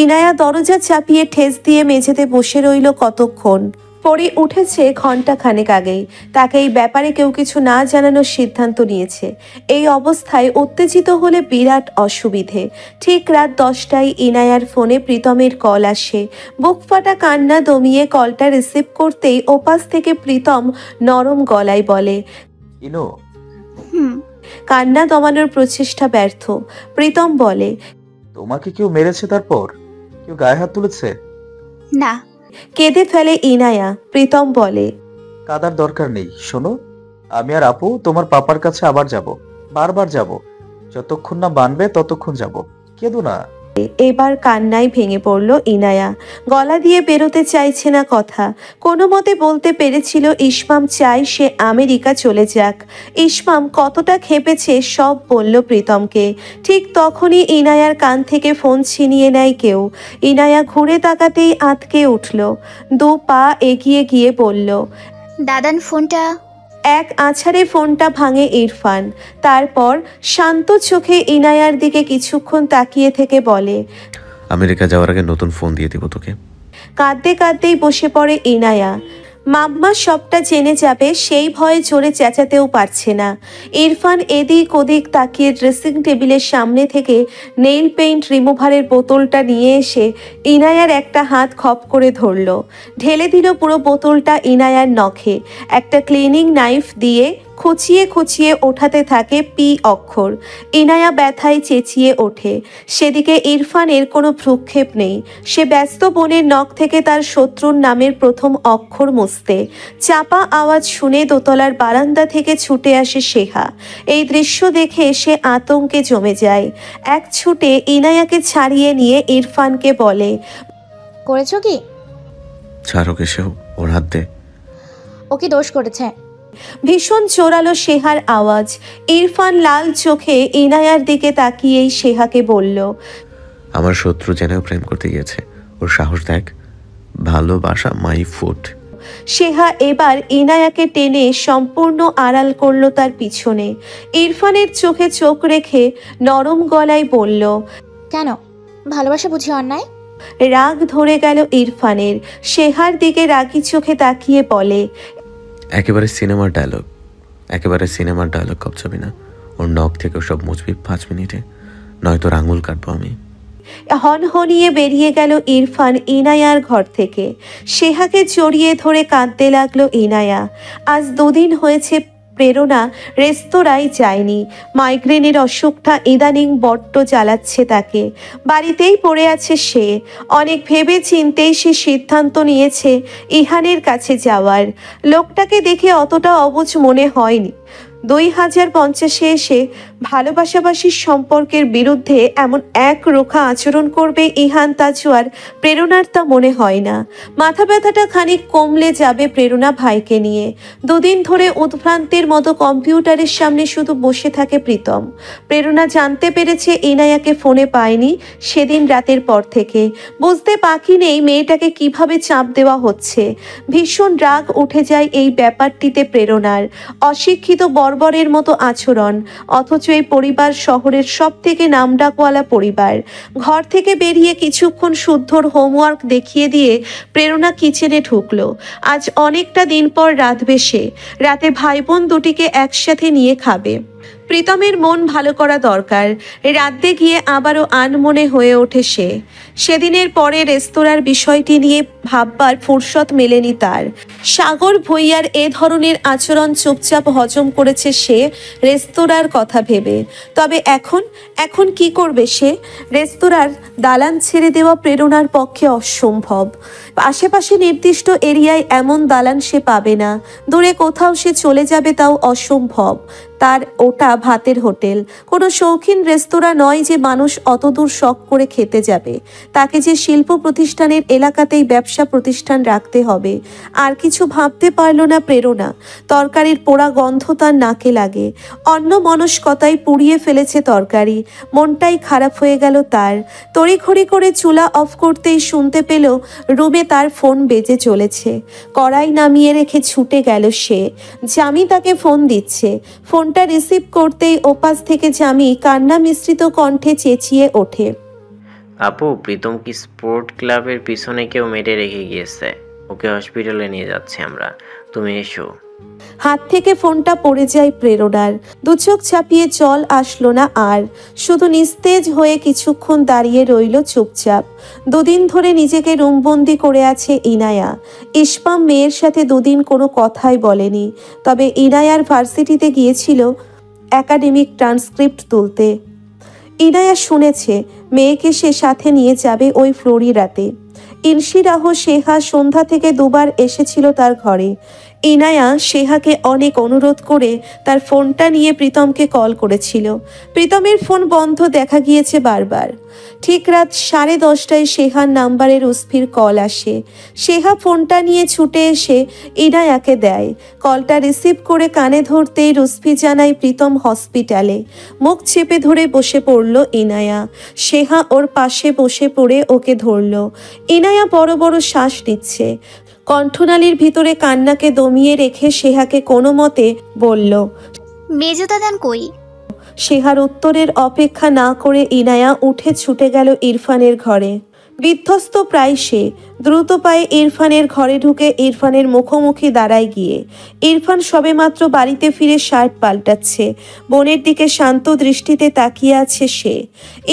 ইনায়া দরজা চাপিয়ে ঠেস দিয়ে মেঝেতে বসে রইল কতক্ষণ। পরে উঠেছে ঘন্টা খানেক আগেই। তাকে এই ব্যাপারে কেউ কিছু না জানানোর সিদ্ধান্ত নিয়েছে। এই অবস্থায় উত্তেজিত হলে বিরাট অসুবিধে। ঠিক রাত 10টায় ইনায়ার ফোনে প্রীতমের কল আসে। বুক ফাটা কান্না দমিয়ে কলটা রিসিভ করতেই ওপাশ থেকে প্রীতম নরম গলায় বলে, ইনো। কান্না দমানোর প্রচেষ্টা ব্যর্থ। প্রীতম বলে, তোমাকে কেউ মেরেছে? তারপর কেউ গায়ে হাত তুলেছে? না। কেঁদে ফেলে ইনায়া। প্রীতম বলে, কাদার দরকার নেই। শোনো, আমি আর আপু তোমার পাপার কাছে আবার যাব, বারবার যাব। যতক্ষণ না বানবে ততক্ষণ যাব। কেঁদো না। এবার কান্নায় ভেঙে পড়ল ইনায়া। গলা দিয়ে বেরোতে চাইছে না কথা। কোনো মতে বলতে পেরেছিল ইসমাম চাই সে আমেরিকা চলে যাক। ইসমাম কতটা খেপেছে সব বলল প্রীতমকে। ঠিক তখনই ইনায়ার কান থেকে ফোন ছিনিয়ে নেয় কেউ। ইনায়া ঘুরে তাকাতেই আঁতকে উঠল। 2 পা এগিয়ে গিয়ে বলল, দাদান ফোনটা। এক আছাড়ে ফোনটা ভাঙে ইরফান। তারপর শান্ত চোখে ইনায়ার দিকে কিছুক্ষণ তাকিয়ে থেকে বলে, আমেরিকা যাওয়ার আগে নতুন ফোন দিয়ে দিব তোকে। কাঁদতে কাঁদতেই বসে পড়ে ইনায়া। মাম্মা সবটা জেনে যাবে সেই ভয়ে জোরে চেঁচাতেও পারছে না। ইরফান এদিক ওদিক তাকিয়ে ড্রেসিং টেবিলের সামনে থেকে নেইল পেইন্ট রিমুভারের বোতলটা নিয়ে এসে ইনায়ার একটা হাত খপ করে ধরল। ঢেলে দিল পুরো বোতলটা ইনায়ার নখে। একটা ক্লিনিং নাইফ দিয়ে খুঁচিয়ে খুঁচিয়ে ওঠাতে থাকে পি অক্ষর। ইনায়া ব্যথায় চেঁচিয়ে ওঠে। সেদিকে ইরফানের কোনো ভ্রুক্ষেপ নেই। সে ব্যস্ত বোনের নখ থেকে তার শত্রুর নামের প্রথম অক্ষর মুছতে। চাপা আওয়াজ শুনে দোতলার বারান্দা থেকে ছুটে আসে সেহা। এই দৃশ্য দেখে সে আতঙ্কে জমে যায়। এক ছুটে ইনায়াকে ছাড়িয়ে নিয়ে ইরফানকে বলে, করেছো কি? ছাড়ো কেশেও, ওর হাত দে। ও কি দোষ করেছে? ভীষণ জোরালো সেহার আওয়াজ। ইরফান লাল চোখে ইনায়ার দিকে তাকিয়েই সেহাকে বলল, আমার শত্রু জেনেও প্রেম করতে গিয়েছে। ওর সাহস দেখ। ভালোবাসা মাই ফুট। সেহা এবার ইনায়াকে টেনে সম্পূর্ণ আড়াল করলো তার পিছনে। ইরফানের চোখে চোখ রেখে নরম গলায় বলল, কেন? ভালোবাসা বুঝি অন্যায়? রাগ ধরে গেল ইরফানের। সেহার দিকে রাগি চোখে তাকিয়ে বলে, একেবারে সিনেমার ডায়লগ কপচাবি না। ওর নখ থেকে সব মুছবি 5 মিনিটে, নয়তো আঙুল কাটবো আমি। হনহনিয়ে বেরিয়ে গেল ইরফান ইনায়ার ঘর থেকে। সেহাকে জড়িয়ে ধরে কাঁদতে লাগলো ইনায়া। আজ 2 দিন হয়েছে প্রেরণা রেস্তোরাঁয় যায়নি। মাইগ্রেনের অসুখটা ইদানিং বড্ড জ্বালাচ্ছে তাকে। বাড়িতেই পড়ে আছে সে। অনেক ভেবে চিন্তেই সে সিদ্ধান্ত নিয়েছে ইহানের কাছে যাওয়ার। লোকটাকে দেখে অতটা অবুঝ মনে হয়নি। 2050-এ এসে ভালোবাসাবাসীর সম্পর্কের বিরুদ্ধে এমন এক রোখা আচরণ করবে ইহান তাজওয়ার প্রেরণার তা মনে হয় না। মাথা ব্যথাটা খানিক কমলে যাবে প্রেরণা ভাইকে নিয়ে। দুদিন ধরে উদ্ভ্রান্তের মতো কম্পিউটারের সামনে শুধু বসে থাকে প্রীতম। প্রেরণা জানতে পেরেছে ইনায়াকে ফোনে পায়নি সেদিন রাতের পর থেকে। বুঝতে বাকি নেই মেয়েটাকে কিভাবে চাপ দেওয়া হচ্ছে। ভীষণ রাগ উঠে যায় এই ব্যাপারটিতে প্রেরণার। অশিক্ষিত বর্বরের মতো আচরণ, অথচ এই পরিবার শহরের সব থেকে নামডাকওয়ালা পরিবার। ঘর থেকে বেরিয়ে কিছুক্ষণ শুদ্ধর হোমওয়ার্ক দেখিয়ে দিয়ে প্রেরণা কিচেনে ঢুকলো। আজ অনেকটা দিন পর রাঁধবে সে। রাতে ভাই বোন দুটিকে একসাথে নিয়ে খাবে। প্রীতমের মন ভালো করা দরকার। রাঁধতে গিয়ে আবারও আনমনে হয়ে ওঠে সে। সেদিনের পরে রেস্তোরাঁর বিষয়টি নিয়ে ভাববার ফুরসত মেলেনি তার। সাগর ভুঁইয়ার এ ধরনের আচরণ চুপচাপ হজম করেছে সে রেস্তোরাঁর কথা ভেবে। তবে এখন কি করবে সে? রেস্তোরাঁর দালান ছেড়ে দেওয়া প্রেরণার পক্ষে অসম্ভব। আশেপাশে নির্দিষ্ট এরিয়ায় এমন দালান সে পাবে না। দূরে কোথাও সে চলে যাবে তাও অসম্ভব। তার ওটা ভাতের হোটেল, কোনো শৌখিন রেস্তোরাঁ নয় যে মানুষ অত দূর শখ করে খেতে যাবে। তাকে যে শিল্প প্রতিষ্ঠানের এলাকাতেই ব্যবসা প্রতিষ্ঠান রাখতে হবে। আর কিছু ভাবতে পারল না প্রেরণা। তরকারির পোড়া গন্ধ তার নাকে লাগে। অন্য মনস্কতায় পুড়িয়ে ফেলেছে তরকারি। মনটাই খারাপ হয়ে গেল তার। তড়িঘড়ি করে চুলা অফ করতেই শুনতে পেল রুমে তার ফোন বেজে চলেছে। কড়াই নামিয়ে রেখে ছুটে গেল সে। জামি তাকে ফোন দিচ্ছে। ফোনটা রিসিভ করতেই ওপাশ থেকে জামি কান্না মিশ্রিত কণ্ঠে চেঁচিয়ে ওঠে, আপু, প্রীতম কি স্পোর্ট ক্লাবের পিছনে কেউ মেরে রেখে গিয়েছে? ওকে হসপিটালে নিয়ে যাচ্ছি আমরা, তুমি এসো। হাত থেকে ফোনটা পড়ে যায় প্রেরণার। দু চোখ ছাপিয়ে জল আসলো না আর। শুধু নিস্তেজ হয়ে কিছুক্ষণ দাঁড়িয়ে রইল চুপচাপ। দুদিন ধরে নিজেকে রুমবন্দি করে আছে ইনায়া। ইসপাম মেয়ের সাথে দুদিন কোনো কথাই বলেনি। তবে ইনায়ার ভার্সিটিতে গিয়েছিল একাডেমিক ট্রান্সক্রিপ্ট তুলতে। ইনায়া শুনেছে মেয়েকে সে সাথে নিয়ে যাবে ওই ফ্লোরিডাতে। ইনশিরাহ সেহা সন্ধ্যা থেকে দুবার এসেছিল তার ঘরে। ইনায়া সেহাকে অনেক অনুরোধ করে তার ফোনটা নিয়ে প্রীতমকে কল করেছিল। প্রীতমের ফোন বন্ধ দেখা গিয়েছে বারবার। ঠিক রাত 10:30টায় সেহার নাম্বারের উসফির কল আসে। সেহা ফোনটা নিয়ে ছুটে এসে ইনায়াকে দেয়। কলটা রিসিভ করে কানে ধরতেই রুসফি জানায় প্রীতম হসপিটালে। মুখ চেপে ধরে বসে পড়ল ইনায়া। সেহা ওর পাশে বসে পড়ে ওকে ধরল। ইনায়া বড় বড় শ্বাস নিচ্ছে। কণ্ঠনালীর ভিতরে কান্নাকে দমিয়ে রেখে সেহাকে কোনো মতে বলল, মেজো দাদান কই? সেহার উত্তরের অপেক্ষা না করে ইনায়া উঠে ছুটে গেল ইরফানের ঘরে। বিধ্বস্ত প্রায় সে দ্রুত পায়ে ইরফানের ঘরে ঢুকে ইরফানের মুখোমুখি দাঁড়ায় গিয়ে। ইরফান সবেমাত্র বাড়িতে ফিরে শার্ট পাল্টাচ্ছে। বোনের দিকে শান্ত দৃষ্টিতে তাকিয়ে আছে সে।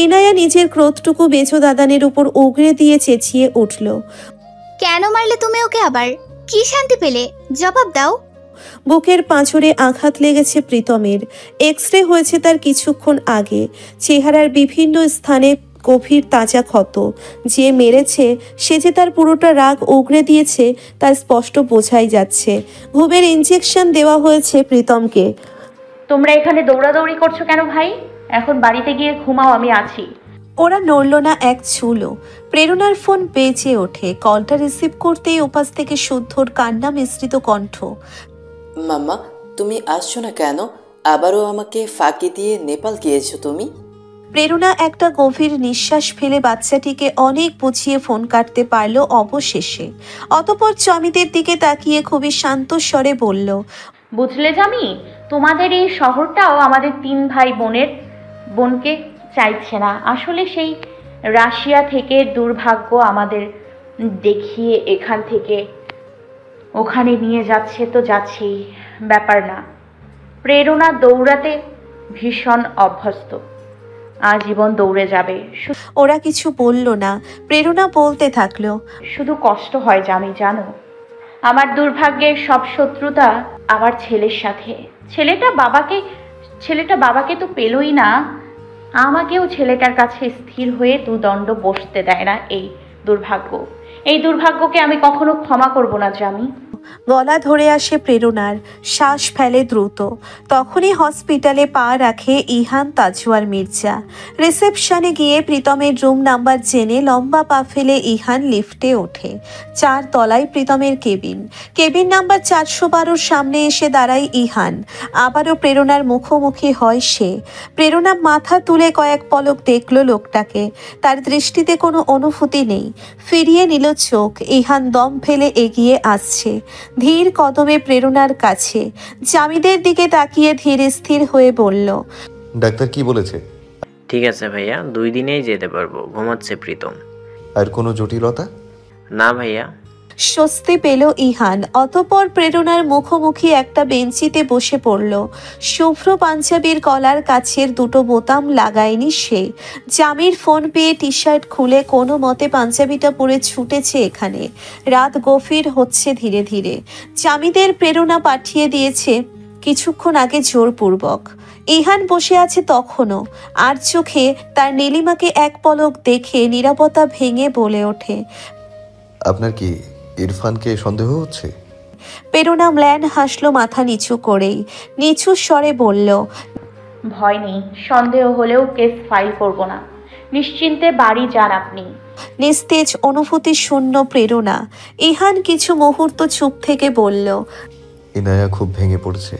ইনায়া নিজের ক্রোধটুকু মেজো দাদানের উপর উগরে দিয়ে চেঁচিয়ে উঠল, কেন মারলে তুমি ওকে আবার? কি শান্তি পেলে? জবাব দাও। বুকের পাঁজরে আঘাত লেগেছে প্রীতমের। এক্সরে হয়েছে তার কিছুক্ষণ আগে। চেহারার বিভিন্ন স্থানে গভীর তাজা ক্ষত। যে মেরেছে সে যে তার পুরোটা রাগ উগরে দিয়েছে তার স্পষ্ট বোঝাই যাচ্ছে। ঘুমের ইনজেকশন দেওয়া হয়েছে প্রীতমকে। তোমরা এখানে দৌড়াদৌড়ি করছো কেন ভাই? এখন বাড়িতে গিয়ে ঘুমাও, আমি আছি। ওরা নড়ল না এক চুলও। প্রেরণার ফোন বেজে ওঠে। কলটা রিসিভ করতেই ওপাশ থেকে শুদ্ধর কান্না মিশ্রিত কণ্ঠ, মাম্মা, তুমি আসছো না কেন? আবারও আমাকে ফাঁকি দিয়ে নেপাল গিয়েছো তুমি? প্রেরণা একটা গভীর নিঃশ্বাস ফেলে বাচ্চাটিকে অনেক বুঝিয়ে ফোন কাটতে পারল অবশেষে। অতঃপর চমিতের দিকে তাকিয়ে খুবই শান্ত স্বরে বলল, বুঝলে জামি, তোমাদের এই শহরটাও আমাদের 3 ভাই বোনকে চাইছে না। আসলে সেই রাশিয়া থেকে দুর্ভাগ্য আমাদের দেখিয়ে এখান থেকে ওখানে নিয়ে যাচ্ছে তো যাচ্ছেই, ব্যাপার না। প্রেরণা দৌড়াতে ভীষণ অভ্যস্ত, আজীবন দৌড়ে যাবে। ওরা কিছু বলল না। প্রেরণা বলতে থাকলো, শুধু কষ্ট হয় জামি, জানো, আমার দুর্ভাগ্যের সব শত্রুতা আমার ছেলের সাথে। ছেলেটা বাবাকে তো পেলই না, আমাকেও ছেলেটার কাছে স্থির হয়ে দুদণ্ড বসতে দেয় না এই দুর্ভাগ্য। এই দুর্ভাগ্যকে আমি কখনো ক্ষমা করব না জামি। গলা ধরে আসে প্রেরণার, শ্বাস ফেলে দ্রুত। তখনই হসপিটালে পা রাখে ইহান তাজওয়ার মির্জা। রিসেপশনে গিয়ে প্রীতমের রুম নাম্বার জেনে লম্বা পা ফেলে ইহান লিফটে ওঠে। 4 তলায় প্রীতমের কেবিন। কেবিন নাম্বার 412 সামনে এসে দাঁড়ায় ইহান। আবারও প্রেরণার মুখোমুখি হয় সে। প্রেরণা মাথা তুলে কয়েক পলক দেখল লোকটাকে। তার দৃষ্টিতে কোনো অনুভূতি নেই। ফিরিয়ে নিল চোখ। ইহান দম ফেলে এগিয়ে আসছে ধীর কদমে প্রেরণার কাছে। জামিদের দিকে তাকিয়ে ধীর স্থির হয়ে বলল, ডাক্তার কি বলেছে? ঠিক আছে ভাইয়া, 2 দিনেই যেতে পারবো। ঘুমাচ্ছে প্রীতম। আর কোনো জটিলতা? না ভাইয়া। স্বস্তি পেল ইহান। অতঃপর প্রেরণার মুখোমুখি একটা বেঞ্চিতে বসে পড়ল। শুভ্র পাঞ্জাবির কলার কাছের 2টো বোতাম লাগায়নি সে। জামির ফোন পেয়ে টি শার্ট খুলে কোনো মতে পাঞ্জাবিটা পরে ছুটেছে এখানে। রাত গভীর হচ্ছে ধীরে ধীরে। জামিদের প্রেরণা পাঠিয়ে দিয়েছে কিছুক্ষণ আগে জোরপূর্বক। ইহান বসে আছে তখনও, আর চোখে তার নীলিমাকে এক পলক দেখে নীরবতা ভেঙে বলে ওঠে, আপনার কি ইরফানকে সন্দেহ হচ্ছে? প্রেরণা ম্লান হাসলো মাথা নিচু করেই। নিচু স্বরে বলল, ভয় নেই, সন্দেহ হলেও কেস ফাইল করব না। নিশ্চিন্তে বাড়ি যান আপনি। নিস্তেজ অনুভূতি শূন্য প্রেরণা। ইহান কিছু মুহূর্ত চুপ থেকে বলল, ইনায়া খুব ভেঙে পড়ছে।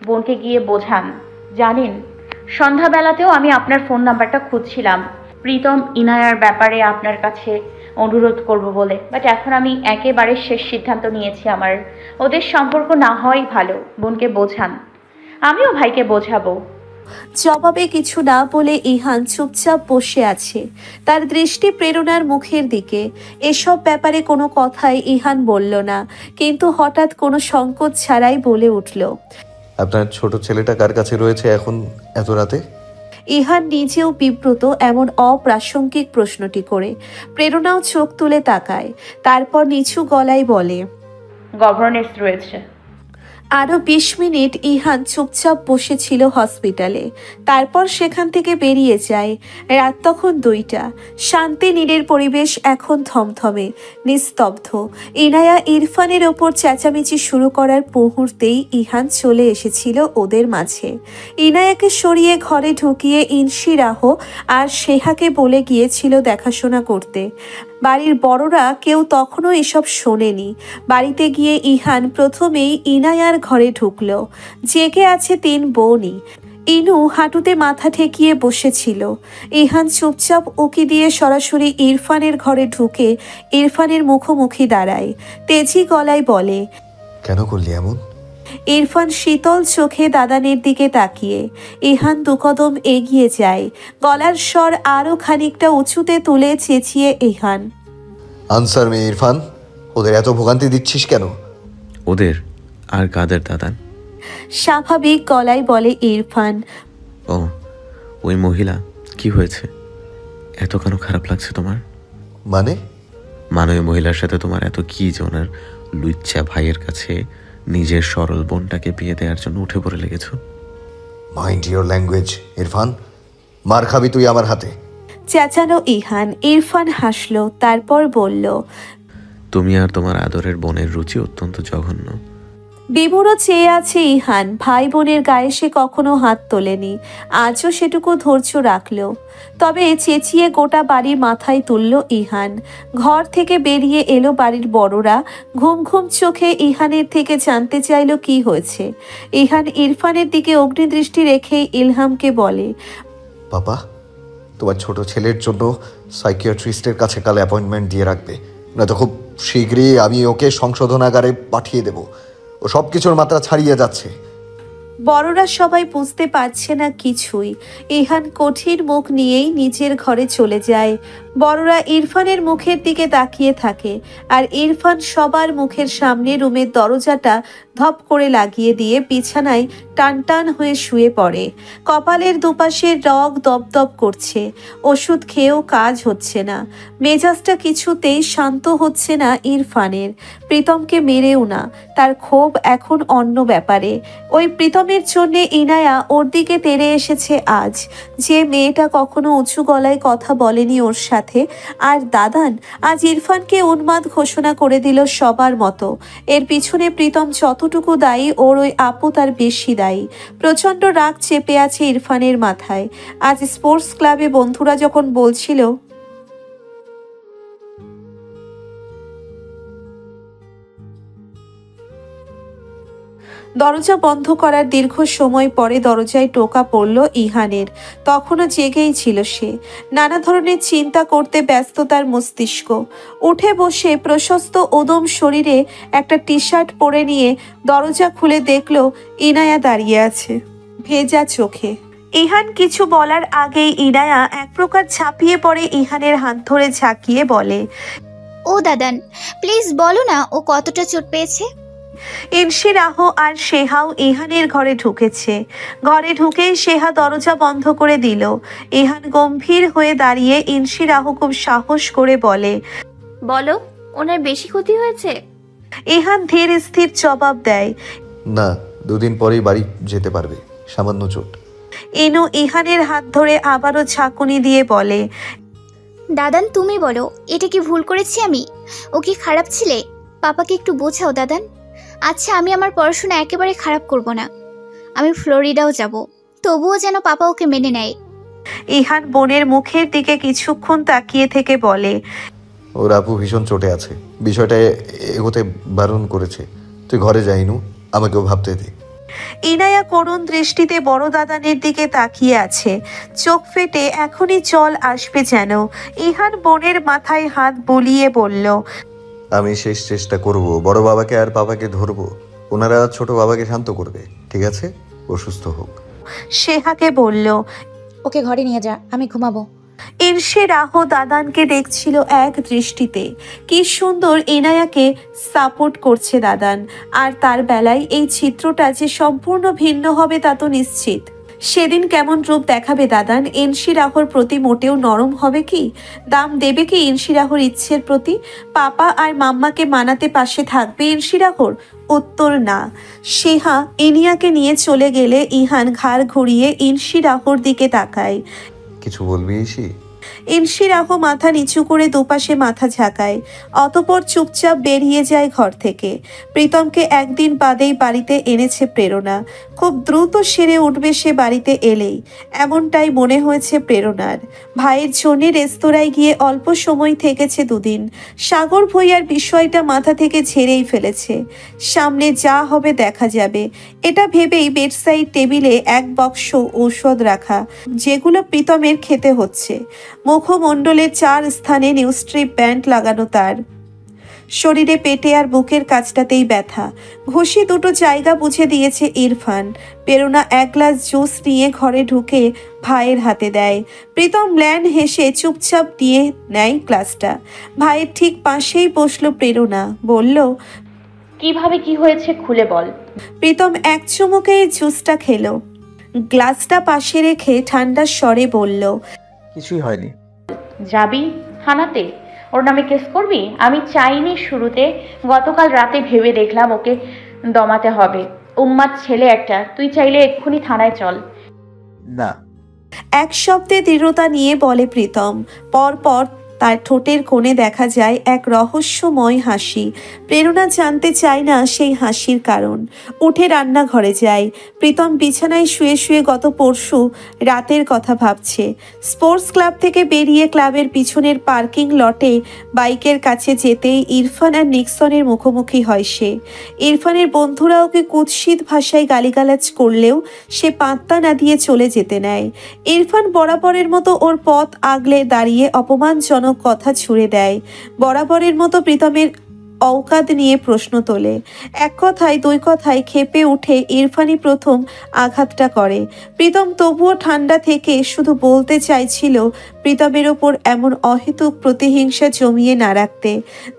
বোনকে গিয়ে বোঝান। জানেন, সন্ধ্যাবেলাতেও আমি আপনার ফোন নাম্বারটা খুঁজছিলাম প্রীতম ইনায়ার ব্যাপারে আপনার কাছে অনুরোধ করব বলে, বাট এখন আমি একেবারে শেষ সিদ্ধান্ত নিয়েছি আমার। ওদের সম্পর্ক না হওয়াই ভালো। বোনকে বোঝান, আমিও ভাইকে বোঝাবো। জবাবে কিছু না বলে ইহান চুপচাপ বসে আছে, তার দৃষ্টি প্রেরণার মুখের দিকে। এসব ব্যাপারে কোনো কথাই ইহান বলল না, কিন্তু হঠাৎ কোনো সংকোচ ছাড়াই বলে উঠল, আপনার ছোট ছেলেটা কার কাছে রয়েছে এখন এত রাতে? ইহান নিজেও বিব্রত এমন অপ্রাসঙ্গিক প্রশ্নটি করে। প্রেরণাও চোখ তুলে তাকায়, তারপর নিচু গলায় বলে, গভর্নেন্স রয়েছে। আরো 20 মিনিট ইহান চুপচাপ বসেছিল হসপিটালে। তারপর সেখান থেকে বেরিয়ে যায়। রাত তখন 2টা। শান্তি নীড়ের পরিবেশ এখন থমথমে, নিস্তব্ধ। ইনায়া ইরফানের ওপর চেঁচামেচি শুরু করার মুহূর্তেই ইহান চলে এসেছিল ওদের মাঝে। ইনায়াকে সরিয়ে ঘরে ঢুকিয়ে ইনশিরাহ আর সেহাকে বলে গিয়েছিল দেখাশোনা করতে। বাড়ির বড়রা কেউ তখনও এসব শোনেনি। বাড়িতে গিয়ে ইহান প্রথমেই ইনায়ার ঘরে ঢুকল। জেগে আছে 3 বোনই। ইনু হাঁটুতে মাথা ঠেকিয়ে বসেছিল। ইহান চুপচাপ উকি দিয়ে সরাসরি ইরফানের ঘরে ঢুকে ইরফানের মুখোমুখি দাঁড়ায়। তেজি গলায় বলে, কেন করলি এমন? ইরফান শীতল চোখে দাদানের দিকে তাকিয়ে। ইহান 2 কদম এগিয়ে যায়। গলার স্বর আরো খানিকটা উঁচুতে তুলে চেঁচিয়ে ইহান, আনসার মে ইরফান, ওদের এত ভোগান্তি দিচ্ছিস কেন? ওদের আর কাদের দাদান? স্বাভাবিক গলায় বলে ইরফান। ও, ওই মহিলা। কি হয়েছে? এত কেন খারাপ লাগছে তোমার? মানে ওই মহিলার সাথে তোমার এত কি যে ওনার লুচ্চা ভাইয়ের কাছে নিজের সরল বোনটাকে বিয়ে দেওয়ার জন্য উঠে পড়ে লেগেছো? মাইন্ড ইওর ল্যাঙ্গুয়েজ ইরফান, মার খাবি তুই আমার হাতে। চেঁচানো ইহান। ইরফান হাসলো, তারপর বলল, তুমি আর তোমার আদরের বোনের রুচি অত্যন্ত জঘন্য। বিমুড়ো চেয়ে আছে ইহান। ভাই বোনের গায়ে সে কখনো হাত তোলেনি, আজও সেটুকু ধৈর্য রাখল। তবে চেঁচিয়ে গোটা বাড়ির মাথায় তুলল ইহান। ঘর থেকে বেরিয়ে এলো বাড়ির বড়রা। ঘুম ঘুম চোখে ইহানের থেকে জানতে চাইল কি হয়েছে। ইহান ইরফানের দিকে অগ্নিদৃষ্টি রেখে ইলহামকে বলে, বাবা, তোমার ছোট ছেলের জন্য সাইকিয়াট্রিস্টের কাছে কাল অ্যাপয়েন্টমেন্ট দিয়ে রাখবে, নয়তো খুব শীঘ্রই আমি ওকে সংশোধনাগারে পাঠিয়ে দেব। ও সব কিছুর মাত্রা ছাড়িয়ে যাচ্ছে। বড়রা সবাই বুঝতে পারছে না কিছুই। ইহান কঠিন মুখ নিয়েই নিজের ঘরে চলে যায়। বড়রা ইরফানের মুখের দিকে তাকিয়ে থাকে, আর ইরফান সবার মুখের সামনে রুমের দরজাটা ধপ করে লাগিয়ে দিয়ে বিছানায় টান টান হয়ে শুয়ে পড়ে। কপালের দুপাশে রগ দপদপ করছে। ওষুধ খেয়েও কাজ হচ্ছে না। মেজাজটা কিছুতেই শান্ত হচ্ছে না ইরফানের। প্রীতমকে মেরেও না, তার ক্ষোভ এখন অন্য ব্যাপারে। ওই প্রীতমের জন্যে ইনায়া ওর দিকে তেড়ে এসেছে আজ। যে মেয়েটা কখনো উঁচু গলায় কথা বলেনি ওর সাথে, সাথে। আর দাদান আজ ইরফানকে উন্মাদ ঘোষণা করে দিল সবার মতো। এর পিছনে প্রীতম যতটুকু দায়ী ওর ওই আপু তার বেশি দায়ী। প্রচণ্ড রাগ চেপে আছে ইরফানের মাথায়। আজ স্পোর্টস ক্লাবে বন্ধুরা যখন বলছিল দরজা বন্ধ করার দীর্ঘ সময় পরে দরজায় টোকা পড়ল ইহানের। তখনও জেগেই ছিল সে। নানা ধরনের চিন্তা করতে ব্যস্ত তার মস্তিষ্ক। উঠে বসে প্রশস্ত উদম শরীরে একটা টি শার্ট পরে নিয়ে দরজা খুলে দেখল ইনায়া দাঁড়িয়ে আছে ভেজা চোখে। ইহান কিছু বলার আগেই ইনায়া এক প্রকার ঝাঁপিয়ে পড়ে ইহানের হাত ধরে ঝাঁকিয়ে বলে, ও দাদান, প্লিজ বলো না ও কতটা চোট পেয়েছে। ইনশিরাহ আর শেহাও ইহানের ঘরে ঢুকেছে। ঘরে ঢুকেই শেহা দরজা বন্ধ করে দিল। ইহান গম্ভীর হয়ে দাঁড়িয়ে ইনশিরাহ খুব সাহস করে বলে, বলো, ওনার বেশি ক্ষতি হয়েছে? ইহান ধীর স্থির জবাব দেয়, না, 2 দিন পরেই বাড়ি যেতে পারবে, সামান্য চোট। ইনু ইহানের হাত ধরে আবারও ঝাঁকুনি দিয়ে বলে, দাদান তুমি বলো, এটা কি ভুল করেছি আমি? ও কি খারাপ ছিলে? পাপাকে একটু বোঝাও দাদান। আচ্ছা, আমি আমার পড়াশোনা একেবারে খারাপ করব না। আমি ফ্লোরিডাও যাব, তবুও যেন পাপা ওকে মেনে নেয়। ইহান বোনের মুখের দিকে কিছুক্ষণ তাকিয়ে থেকে বলে, ওর আপু ভীষণ চোটে আছে, বিষয়টা এগোতে বারণ করেছে। তুই ঘরে যাইনু, আমাকেও ভাবতে দে। ইনায়া করুণ দৃষ্টিতে বড় দাদানের দিকে তাকিয়ে আছে। চোখ ফেটে এখনই জল আসবে যেন। ইহান বোনের মাথায় হাত বুলিয়ে বলল, আমি শেষ চেষ্টা করব, বড় বাবাকে আর পাপাকে ধরবো। ওনারা ছোট বাবাকে শান্ত করবে, ঠিক আছে? ও সুস্থ হোক। শেহাকে বলল, ওকে ঘরে নিয়ে যা, আমি ঘুমাবো। ইনশিরাহ দাদানকে দেখছিল এক দৃষ্টিতে। কি সুন্দর ইনায়াকে সাপোর্ট করছে দাদান। আর তার বেলায় এই চিত্রটা যে সম্পূর্ণ ভিন্ন হবে তা তো নিশ্চিত। সেদিন কেমন রূপ দেখাবে দাদান? ইনশিরাহর প্রতি মোটেও নরম হবে কি? দাম দেবে কি ইনশিরাহর ইচ্ছের প্রতি? পাপা আর মাম্মাকে মানাতে পাশে থাকবে ইনশিরাহর? উত্তর না। শেহা ইনিয়াকে নিয়ে চলে গেলে ইহান ঘাড় ঘুরিয়ে ইনশিরাহর দিকে তাকায়। কিছু বলবি ইসি? ইনশিরাহ মাথা নিচু করে দুপাশে মাথা ঝাঁকায়। অতঃপর চুপচাপ বেরিয়ে যায় ঘর থেকে। প্রীতমকে একদিন বাদেই বাড়িতে এনেছে প্রেরণা। খুব দ্রুত সেরে উঠবে সে বাড়িতে এলেই, এমনটাই মনে হয়েছে প্রেরণার। ভাইয়ের জন্য রেস্তোরাঁয় গিয়ে অল্প সময় থেকেছে 2 দিন। সাগর ভূঁইয়ার বিষয়টা মাথা থেকে ঝেড়েই ফেলেছে। সামনে যা হবে দেখা যাবে, এটা ভেবেই বেডসাইড টেবিলে এক বক্স ঔষধ রাখা, যেগুলো প্রীতমের খেতে হচ্ছে। মুখমণ্ডলের 4 স্থানে নিউস্ট্রিপ ব্যান্ড লাগানো তার। শরীরে, পেটে আর বুকের কাছটাতেই ব্যথা। ঘুষি 2টো জায়গা বুঝে দিয়েছে ইরফান। প্রেরণা 1 গ্লাস জুস নিয়ে ঘরে ঢুকে ভাইয়ের হাতে দেয়। প্রীতম ম্ল্যান হেসে চুপচাপ নিয়ে নেয় গ্লাসটা। ভাইয়ের ঠিক পাশেই বসলো প্রেরণা। বলল, কিভাবে কি হয়েছে খুলে বল। প্রীতম এক চুমুকেই জুসটা খেলো। গ্লাসটা পাশে রেখে ঠান্ডা স্বরে বলল, কিছুই হয়নি। যাবি থানাতে? ওর নামে কেস করবি? আমি চাইনি শুরুতে, গতকাল রাতে ভেবে দেখলাম ওকে দমাতে হবে। উম্মাদ ছেলে একটা, তুই চাইলে এক্ষুনি থানায় চল। না। এক শব্দে দৃঢ়তা নিয়ে বলে প্রীতম। পরপর তার ঠোঁটের কোণে দেখা যায় এক রহস্যময় হাসি। প্রেরণা জানতে চায় না সেই হাসির কারণ। উঠে রান্নাঘরে যায়। প্রীতম বিছানায় শুয়ে শুয়ে গত পরশু রাতের কথা ভাবছে। স্পোর্টস ক্লাব থেকে বেরিয়ে ক্লাবের পিছনের পার্কিং লটে বাইকের কাছে যেতেই ইরফান আর নিক্সনের মুখোমুখি হয় সে। ইরফানের বন্ধুরা ওকে কুৎসিত ভাষায় গালিগালাজ করলেও সে পাত্তা না দিয়ে চলে যেতে নেয়। ইরফান বরাবরের মতো ওর পথ আগলে দাঁড়িয়ে অপমানজনক কথা ছুড়ে দেয়। বরাবরের মতো প্রীতমের অওকাদ নিয়ে প্রশ্ন তোলে। এক কথায় 2 কথায় ক্ষেপে উঠে ইরফানই প্রথম আঘাতটা করে। প্রীতম তবুও ঠান্ডা থেকে শুধু বলতে চাইছিল প্রীতমের ওপর এমন অহেতুক প্রতিহিংসা জমিয়ে না রাখতে।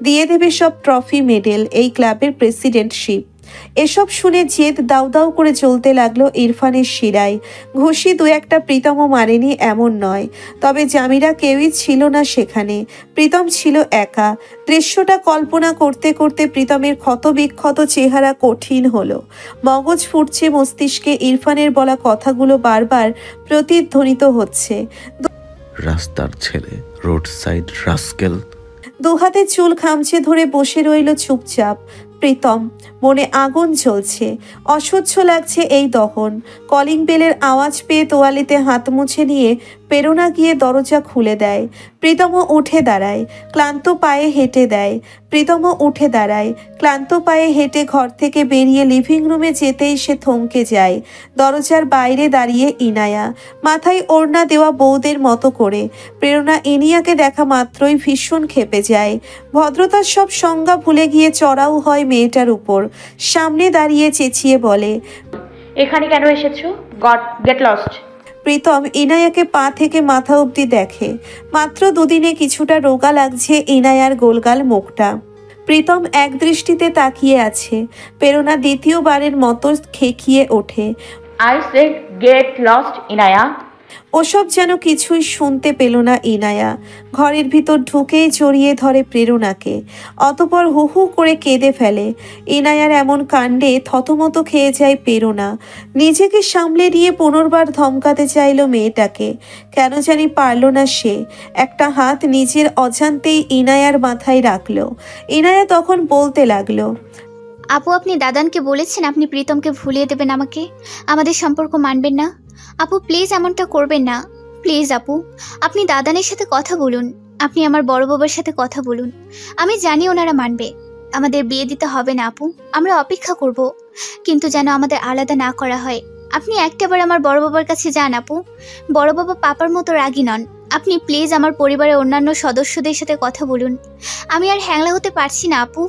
দিয়ে দেবে সব ট্রফি, মেডেল, এই ক্লাবের প্রেসিডেন্টশিপ। এসব শুনে জেদ দাউ দাউ করে চলতে লাগলো ইরফানের শিরায়। ঘুষি 2-1টা প্রীতমও মারেনি এমন নয়, তবে জামিরা কেউই ছিল না সেখানে। প্রীতম ছিল একা। দৃশ্যটা কল্পনা করতে করতে প্রীতমের ক্ষতবিক্ষত চেহারা কঠিন হলো। মগজ ফুটছে মস্তিষ্কে। ইরফানের বলা কথাগুলো বারবার প্রতিধ্বনিত হচ্ছে। রাস্তার ছেলে, রোড সাইড রাস্কেল। দুহাতে চুল খামচে ধরে বসে রইল চুপচাপ প্রীতম। মনে আগুন জ্বলছে, অসহ্য লাগছে এই দহন। কলিং বেলের আওয়াজ পেয়ে তোয়ালিতে হাত মুছে নিয়ে প্রেরণা গিয়ে দরজা খুলে দেয়। প্রীতমও উঠে দাঁড়ায়, ক্লান্ত পায়ে হেঁটে দেয়। প্রীতমও উঠে দাঁড়ায়, ক্লান্ত পায়ে হেঁটে ঘর থেকে বেরিয়ে লিভিং রুমে যেতেই সে থমকে যায়। দরজার বাইরে দাঁড়িয়ে ইনায়া, মাথায় ওড়না দেওয়া বউদের মতো করে। প্রেরণা ইনিয়াকে দেখা মাত্রই ভীষণ ক্ষেপে যায়। ভদ্রতার সব সংজ্ঞা ভুলে গিয়ে চড়াও হয় মেয়েটার উপর। সামনে দাঁড়িয়ে চেঁচিয়ে বলে, এখানে কেন এসেছো? God get lost. প্রীতম ইনায়াকে পা থেকে মাথা অবধি দেখে। মাত্র দুদিনে কিছুটা রোগা লাগছে ইনায়ার গোলগাল মুখটা। প্রীতম এক দৃষ্টিতে তাকিয়ে আছে। প্রেরণা দ্বিতীয়বারের মতো খেকিয়ে ওঠে, I said get lost Inaya. ওসব যেন কিছুই শুনতে পেল না ইনায়া। ঘরের ভিতর ঢুকেই জড়িয়ে ধরে প্রেরণাকে, অতপর হু হু করে কেঁদে ফেলে। ইনায়ার এমন কাণ্ডে থতমত খেয়ে যায় প্রেরণা। নিজেকে সামলে নিয়ে পুনর্বার ধমকাতে চাইল মেয়েটাকে, কেন জানি পারল না সে। একটা হাত নিজের অজান্তেই ইনায়ার মাথায় রাখলো। ইনায়া তখন বলতে লাগলো, আপু আপনি দাদানকে বলেছেন আপনি প্রীতমকে ভুলিয়ে দেবেন আমাকে, আমাদের সম্পর্ক মানবেন না? আপু প্লিজ এমনটা করবেন না, প্লিজ আপু। আপনি দাদানের সাথে কথা বলুন, আপনি আমার বড় বাবার সাথে কথা বলুন। আমি জানি ওনারা মানবে। আমাদের বিয়ে দিতে হবে না আপু, আমরা অপেক্ষা করব, কিন্তু যেন আমাদের আলাদা না করা হয়। আপনি একটাবার আমার বড় বাবার কাছে যান আপু। বড় বাবা পাপার মতো রাগী নন। আপনি প্লিজ আমার পরিবারের অন্যান্য সদস্যদের সাথে কথা বলুন। আমি আর হ্যাংলা হতে পারছি না আপু।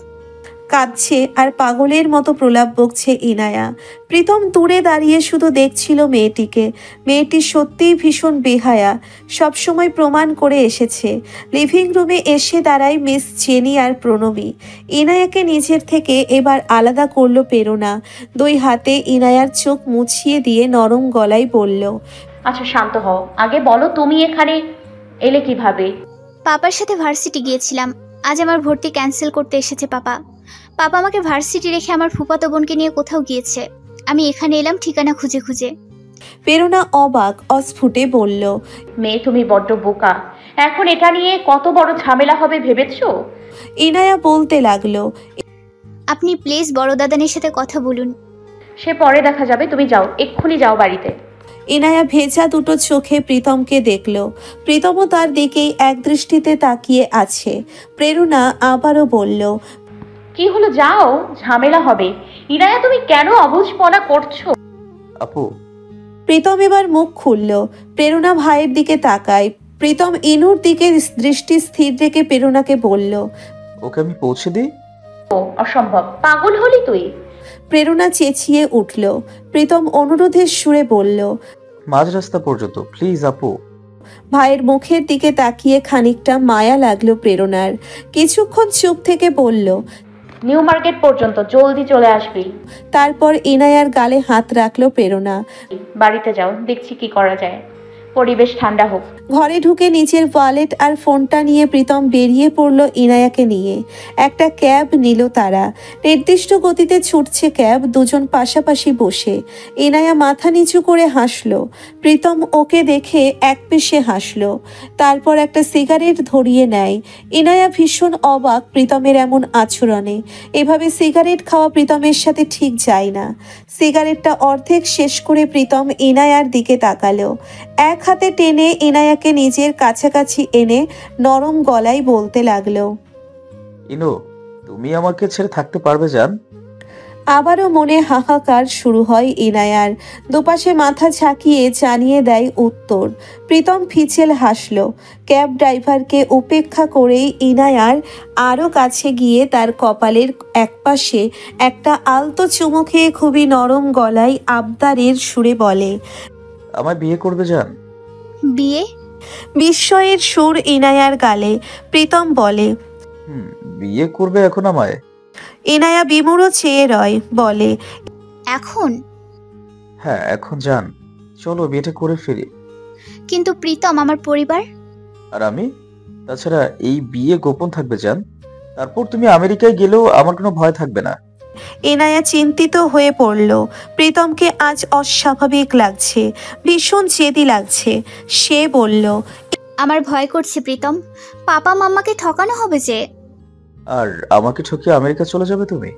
কাঁদছে আর পাগলের মতো প্রলাপ বকছে ইনায়া। প্রীতম দূরে দাঁড়িয়ে শুধু দেখছিল মেয়েটিকে। মেয়েটি সত্যিই ভীষণ বেহায়া, সবসময় প্রমাণ করে এসেছে। লিভিং রুমে এসে দাঁড়ায় মিস জেনি আর প্রণবী। ইনায়াকে নিজের থেকে এবার আলাদা করলো প্রেরণা। দুই হাতে ইনায়ার চোখ মুছিয়ে দিয়ে নরম গলায় বলল, আচ্ছা শান্ত হও, আগে বলো তুমি এখানে এলে কিভাবে? পাপার সাথে ভার্সিটি গিয়েছিলাম। আজ আমার ভর্তি ক্যান্সেল করতে এসেছে পাপা। পাপা আমাকে ভার্সিটি রেখে আমার ফুফাতো বোনকে নিয়ে কোথাও গিয়েছে। আমি এখানে এলাম ঠিকানা খুঁজে খুঁজে। প্রেরণা অবাক অস্ফুটে বলল, মেয়ে তুমি বড্ড বোকা। এখন এটা নিয়ে কত বড় ঝামেলা হবে ভেবেছো? ইনায়া বলতে লাগলো, আপনি প্লিজ বড় দাদানের সাথে কথা বলুন। সে পরে দেখা যাবে, তুমি যাও, এক্ষুনি যাও বাড়িতে। ইনায়া ভেজা দুটো চোখে প্রীতমকে দেখল। প্রীতমও তার দিকেই এক দৃষ্টিতে তাকিয়ে আছে। প্রেরণা আবারও বলল, কি হলো, যাও, ঝামেলা হবে। ইনায়া তুমি কেন অবুঝপনা করছো? আপু প্রীতম এবার মুখ খুলল। প্রেরণা ভাইয়ের দিকে তাকায়। প্রীতম ইনুর দিকে দৃষ্টি স্থির রেখে প্রেরণাকে বলল, ওকে আমি পৌঁছে দিই? ও অসম্ভব, পাগল হলি তুই? প্রেরণা চেঁচিয়ে উঠল। প্রীতম অনুরোধের সুরে বলল, মাঝ রাস্তা পর্যন্ত প্লিজ আপু। ভাইয়ের মুখের দিকে তাকিয়ে খানিকটা মায়া লাগলো প্রেরণার। কিছুক্ষণ চুপ থেকে বলল, নিউ মার্কেট পর্যন্ত, জলদি চলে আসবি। তারপর ইনায়ার গালে হাত রাখলো প্রেরণা। বাড়িতে যাও, দেখছি কি করা যায়, পরিবেশ ঠান্ডা হোক। ঘরে ঢুকে নিজের ওয়ালেট আর ফোনটা নিয়ে প্রীতম বেরিয়ে পড়ল ইনায়াকে নিয়ে। একটা ক্যাব নিল তারা। নির্দিষ্ট গতিতে ছুটছে ক্যাব, দুজন পাশাপাশি বসে। ইনায়া মাথা নিচু করে হাসলো। প্রীতম ওকে দেখে একপেশে হাসলো। তারপর একটা সিগারেট ধরিয়ে নেয়। ইনায়া ভীষণ অবাক প্রীতমের এমন আচরণে। এভাবে সিগারেট খাওয়া প্রীতমের সাথে ঠিক যায় না। সিগারেটটা অর্ধেক শেষ করে প্রীতম ইনায়ার দিকে তাকালো। এক হাতে টেনে ইনায়াকে নিজের কাছাকাছি এনে নরম গলায় বলতে লাগলো, ইনু তুমি আমাকে ছেড়ে থাকতে পারবে জান? আবারও মনে হাহাকার শুরু হয় ইনায়ার। দুপাশে মাথা ঝাঁকিয়ে জানিয়ে দেয় উত্তর। প্রীতম ফিচেল হাসলো। ক্যাব ড্রাইভারকে উপেক্ষা করেই ইনায়ার আরও কাছে গিয়ে তার কপালের একপাশে একটা আলতো চুমু খেয়ে খুবই নরম গলায় আবদারের সুরে বলে, আমায় বিয়ে করবে জান? বিয়ে? বিস্ময়ের সুর ইনায়ার গালে। প্রীতম বলে, বিয়ে করবে এখন আমায়? ইনায়া বিমূঢ় চেয়ে রয়, বলে, এখন? হ্যাঁ এখন যান, চলো বিয়েটা করে ফিরি। কিন্তু প্রীতম আমার পরিবার। আর আমি? তাছাড়া এই বিয়ে গোপন থাকবে জান। তারপর তুমি আমেরিকায় গেলেও আমার কোনো ভয় থাকবে না। ইনায়া চিন্তিত হয়ে পড়ল। প্রীতমকে আজ অস্বাভাবিক লাগছে, ভীষণ জেদি লাগছে। সে বলল, আমার ভয় করছে প্রীতম, পাপা মাম্মাকে ঠকানো হবে যে। আর আমাকে ঠকিয়ে আমেরিকা চলে যাবে তুমি?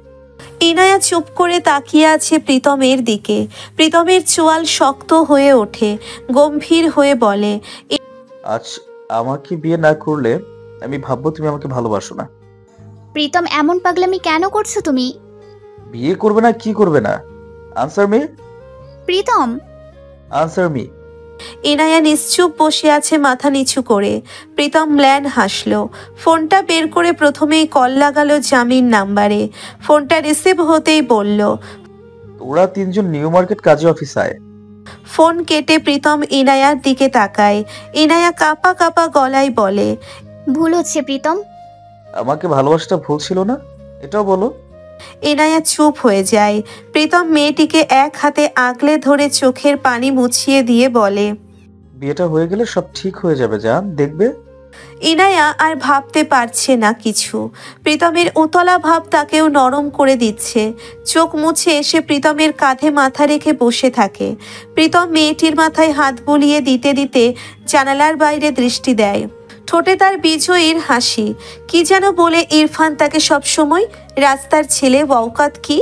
ইনায়া চুপ করে তাকিয়ে আছে প্রীতমের দিকে। প্রীতমের চোয়াল শক্ত হয়ে ওঠে, গম্ভীর হয়ে বলে, আজ আমাকে বিয়ে না করলে আমি ভাববো তুমি আমাকে ভালোবাসো না। প্রীতম, এমন পাগলামি কেন করছো তুমি? বিয়ে করবে না কি করবে না? Answer me, Pritam. Answer me. Inaya নিশ্চুপ বসে আছে মাথা নিচু করে। প্রীতম ম্ল্যান হাসলো। ফোনটা বের করে প্রথমেই কল লাগালো জামির নাম্বারে। ফোনটা রিসিভ হতেই বলল, তোরা তিনজন নিউ মার্কেট কাজী অফিস আয়। ফোন কেটে প্রীতম ইনায়ার দিকে তাকায়। ইনায়া কাঁপা কাঁপা গলায় বলে, ভুল হচ্ছে প্রীতম। আমাকে ভালোবাসাটা ভুল ছিল না, এটাও বলো। ইনায়া চুপ হয়ে যায়। প্রীতম মেয়েটিকে এক হাতে আগলে ধরে চোখের পানি মুছিয়ে দিয়ে বলে, বিয়েটা হয়ে গেলে সব ঠিক হয়ে যাবে জান, দেখবে। ইনায়া আর ভাবতে পারছে না কিছু। প্রীতমের উতলা ভাব তাকেও নরম করে দিচ্ছে। চোখ মুছে এসে প্রীতমের কাঁধে মাথা রেখে বসে থাকে। প্রীতম মেয়েটির মাথায় হাত বুলিয়ে দিতে দিতে জানালার বাইরে দৃষ্টি দেয়। ঠোঁটে তার বিজয়ীর হাসি। কি যেন বলে ইরফান তাকে সবসময়, রাস্তার ছেলে অওকাত কি?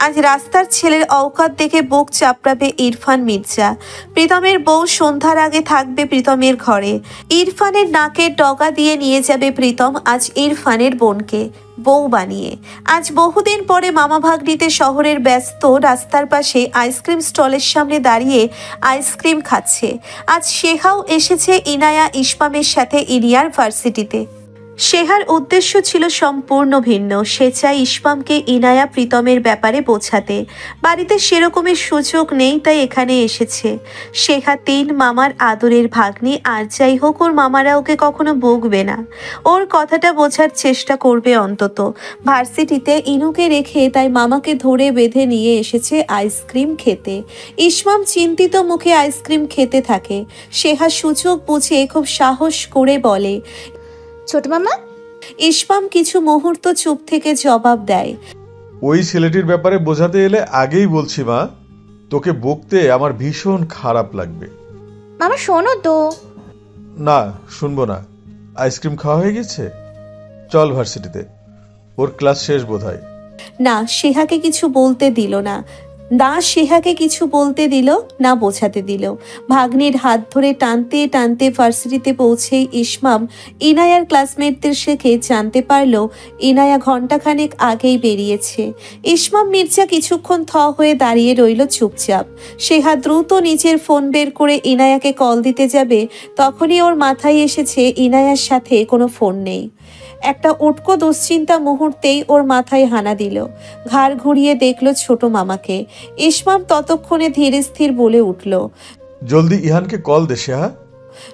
আজ রাস্তার ছেলের অওকাত দেখে বুক চাপড়াবে ইরফান মির্জা। প্রীতমের বউ সন্ধ্যার আগে থাকবে প্রীতমের ঘরে। ইরফানের নাকের ডগা দিয়ে নিয়ে যাবে প্রীতম আজ ইরফানের বোনকে বউ বানিয়ে। আজ বহুদিন পরে মামা ভাগ্নিতে শহরের ব্যস্ত রাস্তার পাশে আইসক্রিম স্টলের সামনে দাঁড়িয়ে আইসক্রিম খাচ্ছে। আজ শেহাও এসেছে ইনায়া ইসমামের সাথে ইনিয়ার ভার্সিটিতে। শেহার উদ্দেশ্য ছিল সম্পূর্ণ ভিন্ন। সে চায় ইসমামকে ইনায়া প্রীতমের ব্যাপারে বোঝাতে। বাড়িতে সেরকমের সুযোগ নেই, তাই এখানে এসেছে। শেহা 3 মামার আদরের ভাগ্নি, আর যাই হোক ওর মামারা ওকে কখনো বকবে না। ওর কথাটা বোঝার চেষ্টা করবে অন্তত। ভার্সিটিতে ইনুকে রেখে তাই মামাকে ধরে বেঁধে নিয়ে এসেছে আইসক্রিম খেতে। ইসমাম চিন্তিত মুখে আইসক্রিম খেতে থাকে। শেহা সুযোগ বুঝে খুব সাহস করে বলে, ছোট মামা। ইসমাম কিছু মুহূর্ত চুপ থেকে জবাব দেয়, ওই ছেলেটির ব্যাপারে বোঝাতে এলে আগেই বলছি মা, তোকে বকতে আমার ভীষণ খারাপ লাগবে। মামা শোনো তো। না, শুনবো না। আইসক্রিম খাওয়া হয়ে গেছে, চল ভার্সিটিতে, ওর ক্লাস শেষ বোধহয়। না শেহাকে কিছু বলতে দিল না। না বোঝাতে দিল। ভাগ্নির হাত ধরে টানতে টানতে ভার্সিটিতে পৌঁছেই ইসমাম ইনায়ার ক্লাসমেটদের শেখে জানতে পারল ইনায়া ঘণ্টাখানেক আগেই বেরিয়েছে। ইসমাম মির্জা কিছুক্ষণ থ হয়ে দাঁড়িয়ে রইল চুপচাপ। শেহা দ্রুত নিজের ফোন বের করে ইনায়াকে কল দিতে যাবে, তখনই ওর মাথায় এসেছে ইনায়ার সাথে কোনো ফোন নেই। একটা উটকো দুশ্চিন্তা মুহূর্তেই ওর মাথায় হানা দিল। ঘাড় ঘুরিয়ে দেখলো ছোট মামাকে। ইসমাম ততক্ষণে ধীরে স্থির বলে উঠল, জলদি ইহানকে কল দে শেহা।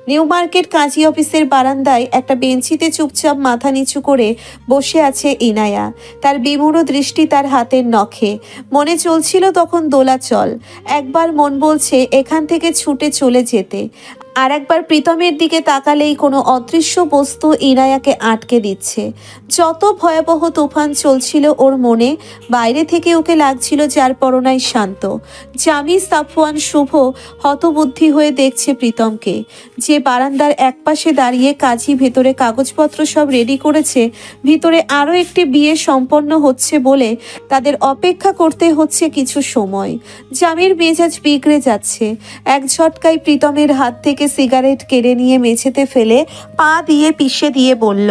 নিউ মার্কেট কাজী অফিসের বারান্দায় একটা বেঞ্চিতে চুপচাপ মাথা নিচু করে বসে আছে ইনায়া। তার বিমূঢ় দৃষ্টি তার হাতের নখে। মনে চলছিল তখন দোলাচল। একবার মন বলছে এখান থেকে ছুটে চলে যেতে, আর একবার প্রীতমের দিকে তাকালেই কোনো অদৃশ্য বস্তু ইনায়াকে আটকে দিচ্ছে। যত ভয়াবহ তুফান চলছিল ওর মনে, বাইরে থেকে ওকে লাগছিল যার পরনাই শান্ত। জামি, সাফওয়ান, শুভ হতবুদ্ধি হয়ে দেখছে প্রীতমকে, যে বারান্দার একপাশে দাঁড়িয়ে কাজী ভেতরে কাগজপত্র সব রেডি করেছে। ভিতরে আরও একটি বিয়ে সম্পন্ন হচ্ছে বলে তাদের অপেক্ষা করতে হচ্ছে কিছু সময়। জামির মেজাজ বিগড়ে যাচ্ছে। এক ঝটকায় প্রীতমের হাত থেকে সিগারেট কেড়ে নিয়ে মেঝেতে ফেলে পা দিয়ে পিষে দিয়ে বলল,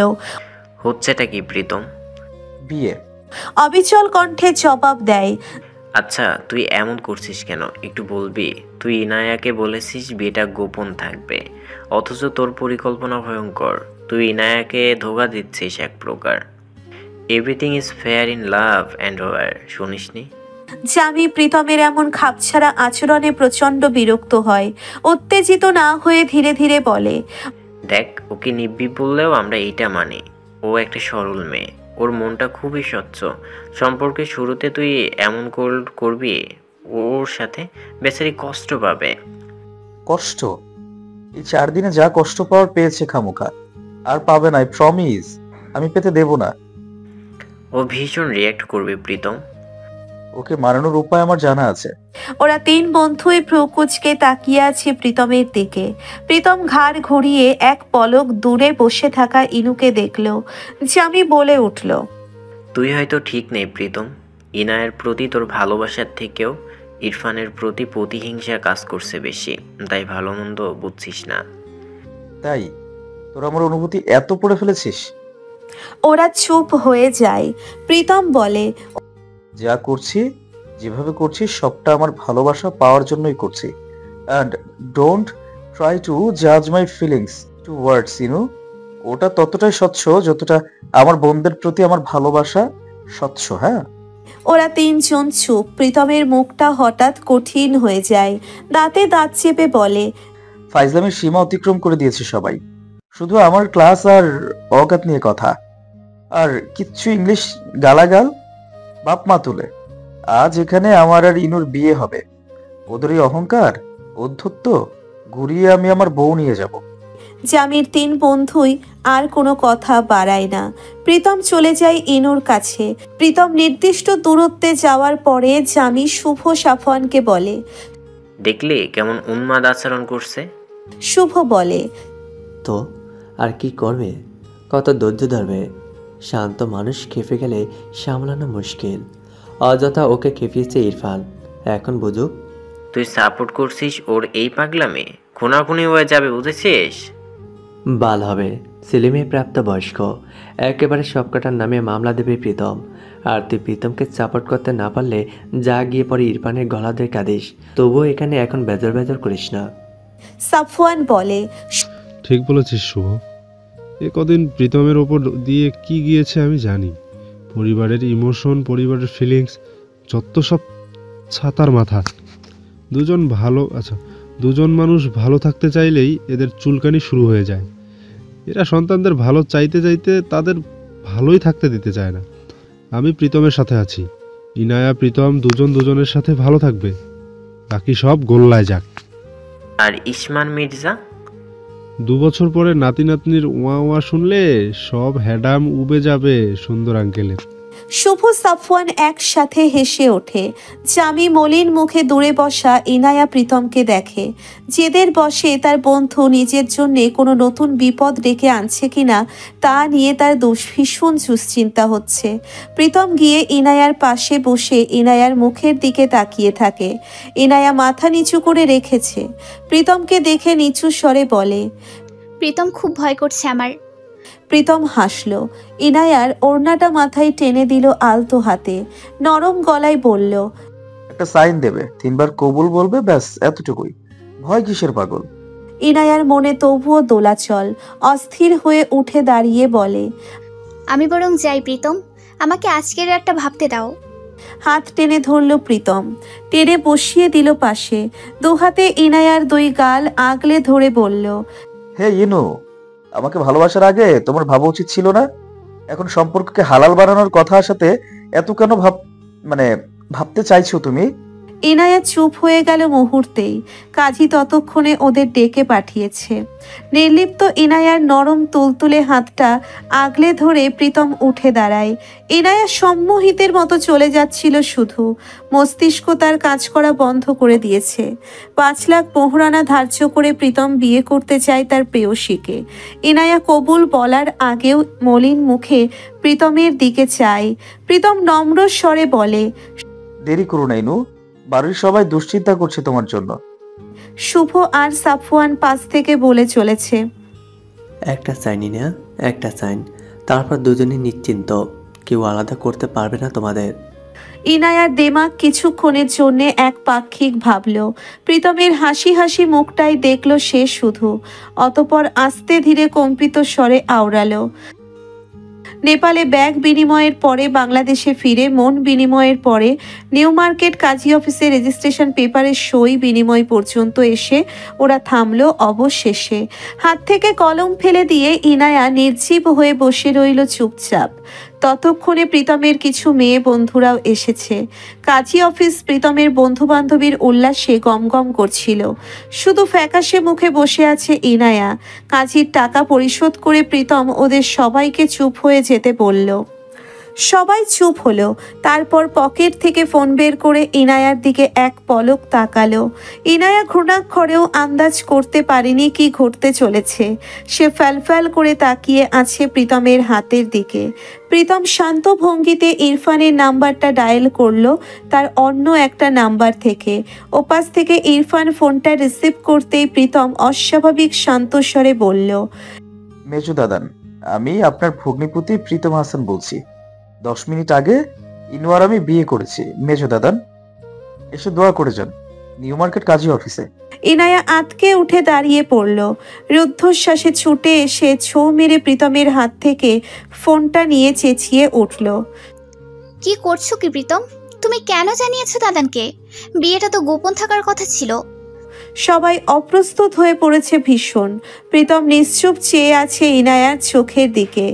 হচ্ছেটা কি প্রীতম? বিয়ে। অবিচল কণ্ঠে জবাব দেয়, আচ্ছা তুই এমন করছিস কেন একটু বলবি? তুই ইনায়াকে বলেছিস বিয়েটা গোপন থাকবে, অথচ তোর পরিকল্পনা ভয়ঙ্কর। তুই ইনায়াকে ধোঁকা দিচ্ছিস এক প্রকার। Everything is fair in love and war, শুনিসনি? জামি প্রীতমের এমন খাপছাড়া আচরণে প্রচণ্ড বিরক্ত হয়। উত্তেজিত না হয়ে ধীরে ধীরে বলে, দেখ, ওকে নিব্বি বললেও আমরা এইটা মানি। ও একটা সরল মেয়ে, ওর মনটা খুবই স্বচ্ছ। সম্পর্কের শুরুতে তুই এমন করবি, ওর সাথে বেচারি কষ্ট পাবে। কষ্ট? এই 4 দিনে যা কষ্ট পাওয়ার পেয়েছে খামুখা, আর পাবে না, প্রমিস। আমি পেতে দেব না। ও ভীষণ রিয়্যাক্ট করবে প্রীতম। ও ওকে মানানোর উপায় আমার জানা আছে। ওরা তিন বন্ধুই প্রকুচকে তাকিয়ে আছে প্রীতমের দিকে। প্রীতম ঘাড় ঘুরিয়ে এক পলক দূরে বসে থাকা ইনুকে দেখল। জামি বলে উঠল, তুই হয়তো ঠিক নেই প্রীতম। ইনায়ের প্রতি তোর ভালোবাসার থেকেও ইরফানের প্রতি প্রতিহিংসা কাজ করছে বেশি, তাই ভালো মন্দ বুঝছিস না। তাই তোর আমার অনুভূতি এত পড়ে ফেলেছিস? ওরা চুপ হয়ে যায়। প্রীতম বলে, যা করছি, যেভাবে করছি সবটা আমার ভালোবাসা পাওয়ার জন্যই করছি। অ্যান্ড ডোন্ট ট্রাই টু জাজ মাই ফিলিংস টু ওয়ার্ডস, ওটা ততটাই স্বচ্ছ যতটা আমার বোনদের প্রতি আমার ভালোবাসা স্বচ্ছ। হ্যাঁ। ওরা তিনজন চুপ। প্রীতমের মুখটা হঠাৎ কঠিন হয়ে যায়। দাঁতে দাঁত চেপে বলে, ফাইজলামের সীমা অতিক্রম করে দিয়েছে সবাই। শুধু আমার ক্লাস আর অকাত নিয়ে কথা, আর কিচ্ছু ইংলিশ গালাগাল বাপ মা তুলে। আজ এখানে আমার আর ইনুর বিয়ে হবে। ওদের এই অহংকার অধ্যত্ব ঘুরিয়ে আমি আমার বউ নিয়ে যাব। জামির তিন বন্ধুই আর কোনো কথা বাড়ায় না। প্রীতম চলে যায় ইনুর কাছে। প্রীতম নির্দিষ্ট দূরত্বে যাওয়ার পরে জামি শুভ সাফওয়ানকে বলে, দেখলে কেমন উন্মাদ আচরণ করছে? শুভ বলে, তো আর কি করবে, কত ধৈর্য ধরবে? শান্ত মানুষ খেপে গেলে সামলানো মুশকিল। অযথা ওকে খেপিয়েছে ইরফান, এখন বুঝুক। তুই সাপোর্ট করছিস ওর এই পাগলামে? খুনাখুনি হয়ে যাবে, বুঝেছিস? বাল হবে, সেলিমে প্রাপ্ত বয়স্ক, একেবারে সবকটার নামে মামলা দেবে প্রীতম। আর তুই প্রীতমকে সাপোর্ট করতে না পারলে যা গিয়ে পরে ইরফানের গলা ধরে কাঁদিস। তবুও এখানে এখন বেজর বেজর করিস না। সাফওয়ান বলে, ঠিক বলেছিস শুভ। এ কদিন প্রীতমের ওপর দিয়ে কি গিয়েছে আমি জানি। পরিবারের ইমোশন, পরিবারের ফিলিংস, যত সব ছাতার মাথা। দুজন মানুষ ভালো থাকতে চাইলেই এদের চুলকানি শুরু হয়ে যায়। এরা সন্তানদের ভালো চাইতে চাইতে তাদের ভালোই থাকতে দিতে চায় না। আমি প্রীতমের সাথে আছি। ইনায়া প্রীতম দুজনের সাথে ভালো থাকবে, বাকি সব গোল্লায় যাক। আর ইসমান মির্জা? 2 বছর পরে নাতি নাতনির ওয়া ওয়া শুনলে সব হ্যাডাম উবে যাবে সুন্দর আঙ্কেলের। শুভ সাফওয়ান একসাথে হেসে ওঠে। জামি মলিন মুখে দূরে বসা ইনায়া প্রীতমকে দেখে। জেদের বসে তার বন্ধু নিজের জন্য কোনো নতুন বিপদ ডেকে আনছে কিনা তা নিয়ে তার ভীষণ দুশ্চিন্তা হচ্ছে। প্রীতম গিয়ে ইনায়ার পাশে বসে ইনায়ার মুখের দিকে তাকিয়ে থাকে। ইনায়া মাথা নিচু করে রেখেছে। প্রীতমকে দেখে নিচু স্বরে বলে, প্রীতম খুব ভয় করছে আমার। প্রীতম হাসল। ইনায়ার ওড়নাটা মাথায় টেনে দিল আলতো হাতে। নরম গলায় বলল, একটা সাইন দেবে, 3 বার কবুল বলবে, ব্যাস এতটুকুই। ভয় কিসের পাগল? ইনায়ার মনে তবুও দোলাচল। অস্থির হয়ে উঠে দাঁড়িয়ে বলে, আমি বরং যাই প্রীতম, আমাকে আজকের একটা ভাবতে দাও। হাত টেনে ধরল প্রীতম, টেনে বসিয়ে দিল পাশে। দুহাতে ইনায়ার 2 গাল আগলে ধরে বলল, হে ইনু, আমাকে ভালোবাসার আগে তোমার ভাবা উচিত ছিল না? এখন সম্পর্ককে হালাল বানানোর কথা সাথে এত কেন ভাবতে চাইছো তুমি? ইনায়া চুপ হয়ে গেল মুহূর্তেই। কাজী ততক্ষণে ওদের ডেকে পাঠিয়েছে। নির্লিপ্ত ইনায়ার নরম তুলতুলে হাতটা আগলে ধরে প্রীতম উঠে দাঁড়ায়। ইনায়া সম্মোহিতের মতো চলে যাচ্ছিল শুধু। মস্তিষ্ক তার কাজ করা বন্ধ করে দিয়েছে। 5 লাখ মোহরানা ধার্য করে প্রীতম বিয়ে করতে চায় তার প্রেয়সীকে। ইনায়া কবুল বলার আগেও মলিন মুখে প্রীতমের দিকে চায়। প্রীতম নম্র স্বরে বলে, দেরি করো না ইনু, বাড়ির সবাই দুশ্চিন্তা করছে তোমার জন্য। শুভ আর সাফওয়ান পাশ থেকে বলে চলেছে, একটা চাইনি না, একটা চাইন, তারপর দুজনই নিশ্চিন্ত, কেউ আলাদা করতে পারবে না তোমাদের। ইনায়ার দেমাগ কিছুক্ষণের জন্য এক পাক্ষিক ভাবল। প্রীতমের হাসি হাসি মুখটাই দেখল সে শুধু। অতপর আস্তে ধীরে কম্পিত স্বরে আওড়ালো, নেপালে ব্যাগ বিনিময়ের পরে বাংলাদেশে ফিরে মন বিনিময়ের পরে নিউ মার্কেট কাজী অফিসে রেজিস্ট্রেশন পেপারের সই বিনিময় পর্যন্ত এসে ওরা থামলো অবশেষে। হাত থেকে কলম ফেলে দিয়ে ইনায়া নির্জীব হয়ে বসে রইল চুপচাপ। ততক্ষণে প্রীতমের কিছু মেয়ে বন্ধুরাও এসেছে। কাজী অফিস প্রীতমের বন্ধু বান্ধবীর উল্লাসে গমগম করছিল। শুধু ফ্যাকাশে মুখে বসে আছে ইনায়া। কাজীর টাকা পরিশোধ করে প্রীতম ওদের সবাইকে চুপ হয়ে যেতে বলল। সবাই চুপ হলো। তারপর পকেট থেকে ফোন বের করে ইনায়ার দিকে এক পলক তাকালো। ইনায়া ঘৃণাক্ষরেও আন্দাজ করতে পারেনি কি ঘটতে চলেছে। সে ফ্যালফ্যাল করে তাকিয়ে আছে প্রীতমের হাতের দিকে। প্রীতম শান্ত ভঙ্গিতে ইরফানের নাম্বারটা ডায়াল করলো তার অন্য একটা নাম্বার থেকে। ওপাশ থেকে ইরফান ফোনটা রিসিভ করতেই প্রীতম অস্বাভাবিক শান্ত স্বরে বলল, মেজো দাদান, আমি আপনার ভগ্নিপতি প্রীতম হাসান বলছি। 10 মিনিট আগে ইনু আর আমি বিয়ে করেছি। মেজো দাদান, এসে দোয়া করে যান নিউ মার্কেট কাজী অফিসে। ইনায়া আতকে উঠে দাঁড়িয়ে পড়ল। রুদ্ধশ্বাসে ছুটে এসে ছো মেরে প্রীতমের হাত থেকে ফোনটা নিয়ে চেঁচিয়ে উঠল, কি করছো কি প্রীতম? তুমি কেন জানিয়েছো দাদানকে? বিয়েটা তো গোপন থাকার কথা ছিল। সবাই অপ্রস্তুত হয়ে পড়েছে ভীষণ। প্রীতম নিশ্চুপ চেয়ে আছে ইনায়ার চোখের দিকে।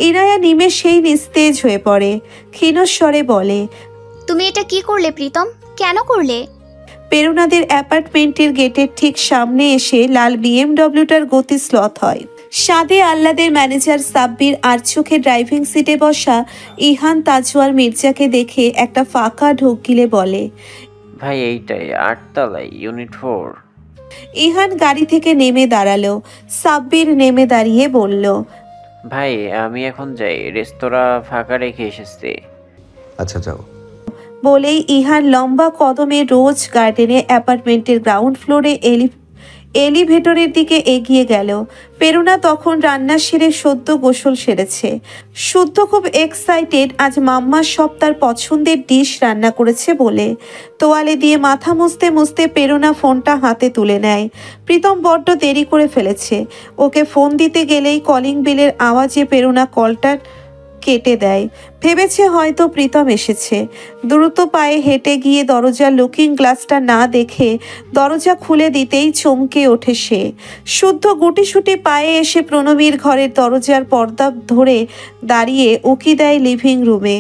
ইনায়া নিমেষেই নিস্তেজ হয়ে পড়ে। ক্ষীণস্বরে বলে, তুমি এটা কি করলে প্রীতম? কেন করলে? পেরুনাদের অ্যাপার্টমেন্টের গেটের ঠিক সামনে এসে লাল বিএমডব্লিউটার গতি স্লথ হয়। সাদে আহ্লাদের ম্যানেজার সাব্বির আর চোখে ড্রাইভিং সিটে বসা ইহান তাজওয়াল মির্জাকে দেখে একটা ফাঁকা ঢোক গিলে বলে, ভাই এইটাই 8 তলায় ইউনিট 4। ইহান গাড়ি থেকে নেমে দাঁড়ালো। সাব্বির নেমে দাঁড়িয়ে বলল, ভাই আমি এখন যাই, রেস্তোরাঁ ফাঁকা রেখে এসেছি। আচ্ছা যাও। বলেই ইহান লম্বা কদমে রোজ গার্ডেনে অ্যাপার্টমেন্টের গ্রাউন্ড ফ্লোরে এলিভেটরের দিকে এগিয়ে গেল। পেরুনা তখন রান্না সেরে সদ্য গোসল সেরেছে। শুদ্ধ খুব এক্সাইটেড, আজ মাম্মা সব তার পছন্দের ডিশ রান্না করেছে বলে। তোয়ালে দিয়ে মাথা মুছতে মুছতে পেরুনা ফোনটা হাতে তুলে নেয়। প্রীতম বড্ড দেরি করে ফেলেছে। ওকে ফোন দিতে গেলেই কলিং বেলের আওয়াজে পেরুনা কলটা কেটে দেয়। ভেবেছে হয়তো প্রীতম এসেছে। দ্রুত পায়ে হেঁটে গিয়ে দরজার লুকিং গ্লাসটা না দেখে দরজা খুলে দিতেই চমকে ওঠে সে। শুদ্ধ গুটিসুটি পায়ে এসে প্রণবীর ঘরের দরজার পর্দা ধরে দাঁড়িয়ে উকি দেয় লিভিং রুমে।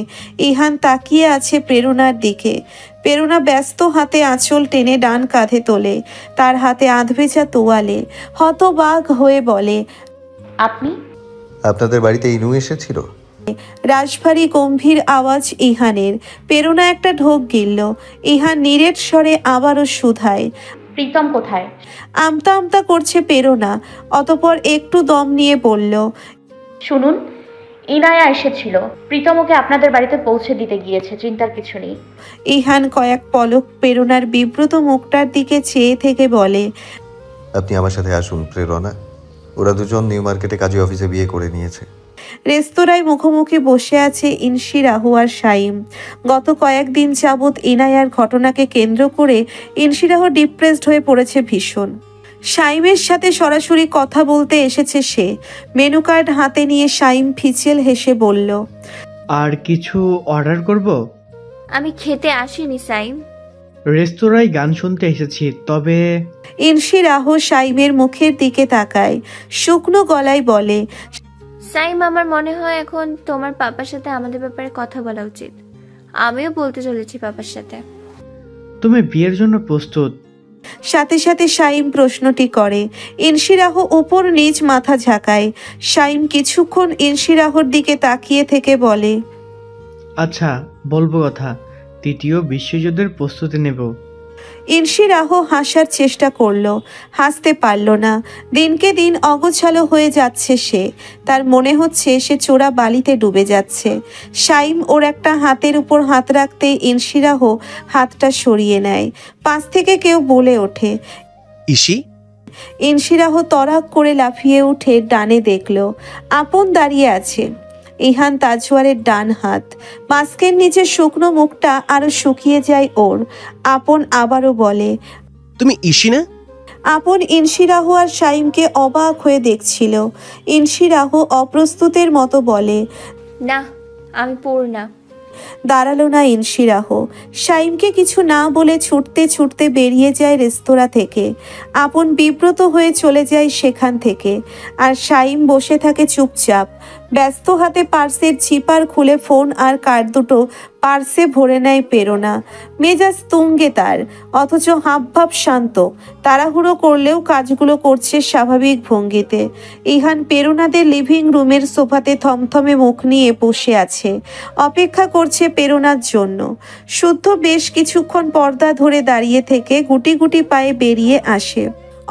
ইহান তাকিয়ে আছে প্রেরণার দিকে। প্রেরণা ব্যস্ত হাতে আঁচল টেনে ডান কাঁধে তোলে। তার হাতে আধভেজা তোয়ালে। হতবাক হয়ে বলে, আপনি? আপনাদের বাড়িতে ইনু এসেছিল? রাশভারী গম্ভীর আওয়াজ ইহানের। প্রেরণা একটা ঢোক গিলল। ইহান নিরেট স্বরে আবারও শুধায়, প্রীতম কোথায়? আমতা আমতা করছে প্রেরণা। অতপর একটু দম নিয়ে বলল, শুনুন, ইনায়া এসেছিল। প্রীতম ওকে আপনাদের বাড়িতে পৌঁছে দিতে গিয়েছে, চিন্তার কিছু নেই। ইহান কয়েক পলক প্রেরণার বিব্রত মুখটার দিকে চেয়ে থেকে বলে, আপনি আমার সাথে আসুন প্রেরণা। ওরা দুজন নিউ মার্কেটে কাজী অফিসে বিয়ে করে নিয়েছে। রেস্তোরাঁয় মুখোমুখি বসে আছে ইনসি রাহু আর শাইম। গত কয়েকদিন যাবৎ ইনায়ার ঘটনাকে কেন্দ্র করে ইনসি রাহু ডিপ্রেসড হয়ে পড়েছে ভীষণ। শাইমের সাথে সরাসরি কথা বলতে এসেছে সে। মেনু কার্ড হাতে নিয়ে শাইম ফিচেল হেসে বলল, আর কিছু অর্ডার করব? আমি খেতে আসিনি সাইম, রেস্তোরাঁয় গান শুনতে এসেছি। তবে ইনসি রাহু শাইমের মুখের দিকে তাকায়, শুকনো গলায় বলে, সাইম আমার মনে হয় এখন তোমার পাপার সাথে আমাদের ব্যাপারে কথা বলা উচিত। আমিও বলতে চলেছি পাপার সাথে। তুমি বিয়ের জন্য প্রস্তুত? সাথে সাথে শাইম প্রশ্নটি করে। ইনসি রাহু উপর নিচ মাথা ঝাঁকায়। শাইম কিছুক্ষণ ইনসি রাহুর দিকে তাকিয়ে থেকে বলে, আচ্ছা বলবো কথা, তৃতীয় বিশ্বযুদ্ধের প্রস্তুতি নেব। ইনসি রাহু হাসার চেষ্টা করলো, হাসতে পারল না। দিনকে দিন অগোছালো হয়ে যাচ্ছে সে। তার মনে হচ্ছে সে চোরা বালিতে ডুবে যাচ্ছে। শাইম ওর একটা হাতের উপর হাত রাখতে ইনসি রাহু হাতটা সরিয়ে নেয়। পাশ থেকে কেউ বলে ওঠে, ইসি। ইনসি রাহু তড়াক করে লাফিয়ে উঠে ডানে দেখল, আপন দাঁড়িয়ে আছে। ইহান তাজওয়ারের ডান হাত। মাস্কের নিচে শুকনো মুখটা আরো শুকিয়ে যায় ওর। আপন আবারও বলে, তুমি ইসি না? আপন ইনসি রাহু আর শাইমকে অবাক হয়ে দেখছিল। ইনসি রাহু অপ্রস্তুতের মতো বলে, না আমি পূর্ণা। দাঁড়ালো না ইনসি রাহু। শাইমকে কিছু না বলে ছুটতে ছুটতে বেরিয়ে যায় রেস্তোরাঁ থেকে। আপন বিব্রত হয়ে চলে যায় সেখান থেকে। আর শাইম বসে থাকে চুপচাপ। ব্যস্ত হাতে পার্সের জিপার খুলে ফোন আর কার্ড দুটো পার্সে ভরে নেয় প্রেরণা। মেজাজ তুঙ্গে তার, অথচ হাবভাব শান্ত। তাড়াহুড়ো করলেও কাজগুলো করছে স্বাভাবিক ভঙ্গিতে। ইহান প্রেরণাদের লিভিং রুমের সোফাতে থমথমে মুখ নিয়ে বসে আছে, অপেক্ষা করছে প্রেরণার জন্য। শুদ্ধ বেশ কিছুক্ষণ পর্দা ধরে দাঁড়িয়ে থেকে গুটি গুটি পায়ে বেরিয়ে আসে।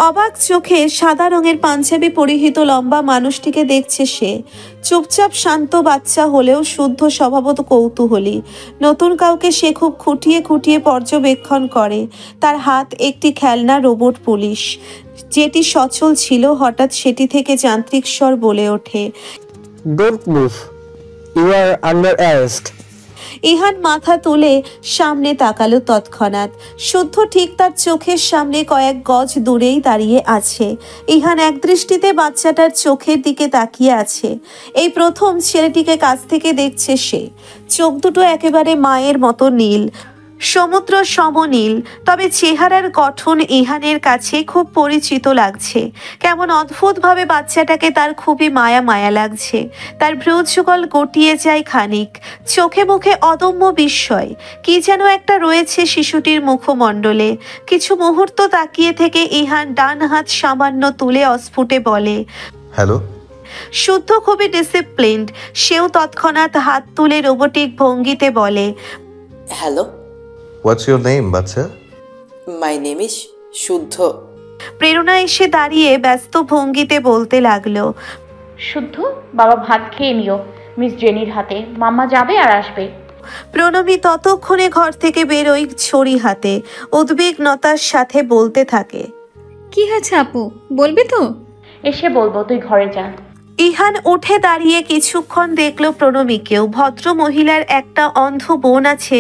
অবাক চোখে সাদা রঙের পাঞ্জাবি পরিহিত লম্বা মানুষটিকে দেখছে সে। চুপচাপ শান্ত বাচ্চা হলেও শুদ্ধ স্বভাবত কৌতূহলী। নতুন কাউকে সে খুব খুঁটিয়ে খুঁটিয়ে পর্যবেক্ষণ করে। তার হাত একটি খেলনা রোবট পুলিশ, যেটি সচল ছিল, হঠাৎ সেটি থেকে যান্ত্রিক স্বর বলে ওঠে, don't move, you are under arrest. Ihan মাথা তুলে সামনে তাকালো। তৎক্ষণাৎ শুদ্ধ ঠিক তার চোখের সামনে কয়েক গজ দূরেই দাঁড়িয়ে আছে। ইহান একদৃষ্টিতে বাচ্চাটার চোখের দিকে তাকিয়ে আছে। এই প্রথম ছেলেটিকে কাছ থেকে দেখছে সে। চোখ দুটো একেবারে মায়ের মতো নীল, সমুদ্র সমনীল। তবে চেহারার গঠন ইহানের কাছে খুব পরিচিত লাগছে। কেমন অদ্ভুতভাবে বাচ্চাটাকে তার খুবই মায়া মায়া লাগছে। তার ভ্রুযুগল গটিয়ে যায় খানিক, চোখে মুখে অদম্য বিস্ময়। কি যেন একটা রয়েছে শিশুটির মুখমণ্ডলে। কিছু মুহূর্ত তাকিয়ে থেকে ইহান ডান হাত সামান্য তুলে অস্ফুটে বলে, হ্যালো। শুদ্ধ খুবই ডিসিপ্লিনড, সেও তৎক্ষণাৎ হাত তুলে রোবোটিক ভঙ্গিতে বলে, হ্যালো। হোয়াটস ইউর নেম বাচ্চা? মাই নেম ইজ শুদ্ধ। প্রেরণা এসে দাঁড়িয়ে ব্যস্ত ভঙ্গিতে বলতে লাগলো, শুদ্ধ, বাবা ভাত খেয়ে নিও মিস জেনির হাতে, মাম্মা যাবে আর আসবে। প্রণবী ততক্ষণে ঘর থেকে বেরোই ছড়ি হাতে, উদ্বিগ্নতার সাথে বলতে থাকে, কি হয়েছে আপু, বলবি তো? এসে বলবো, তুই ঘরে যা। ইহান উঠে দাঁড়িয়ে কিছুক্ষণ দেখলো প্রণবীকেও। ভদ্র মহিলার একটা অন্ধ বোন আছে,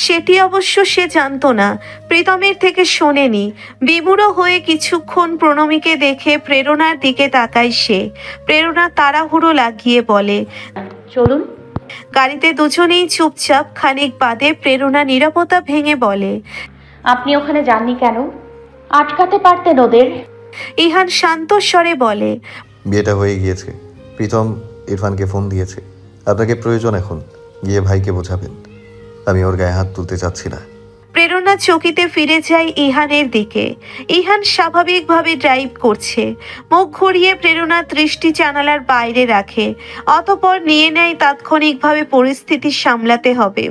সেটি অবশ্য সে জানতো না, প্রীতমের থেকে শোনেনি। বিমূঢ় হয়ে কিছুক্ষণ প্রণবীকে দেখে প্রেরণার দিকে তাকায় সে। প্রেরণা তাড়াহুড়ো লাগিয়ে বলে, চলুন। গাড়িতে দুজনেই চুপচাপ। খানিক বাদে প্রেরণা নীরবতা ভেঙে বলে, আপনি ওখানে যাননি কেন? আটকাতে পারতেন ওদের। ইহান শান্ত স্বরে বলে, বিয়েটা হয়ে গিয়েছে। প্রীতম ইরফানকে ফোন দিয়েছে, আপনাকে প্রয়োজন এখন, গিয়ে ভাইকে বোঝাবেন। আমি ওর গায়ে হাত তুলতে চাচ্ছি না। প্রেরণা চকিতে ফিরে যায় ইহানের দিকে। ইহান স্বাভাবিকভাবে ড্রাইভ করছে। মুখ ঘুরিয়ে প্রেরণা দৃষ্টি জানালার বাইরে রাখে, অতঃপর নিয়ে নেয় তাৎক্ষণিকভাবে পরিস্থিতি সামলাতে হবে।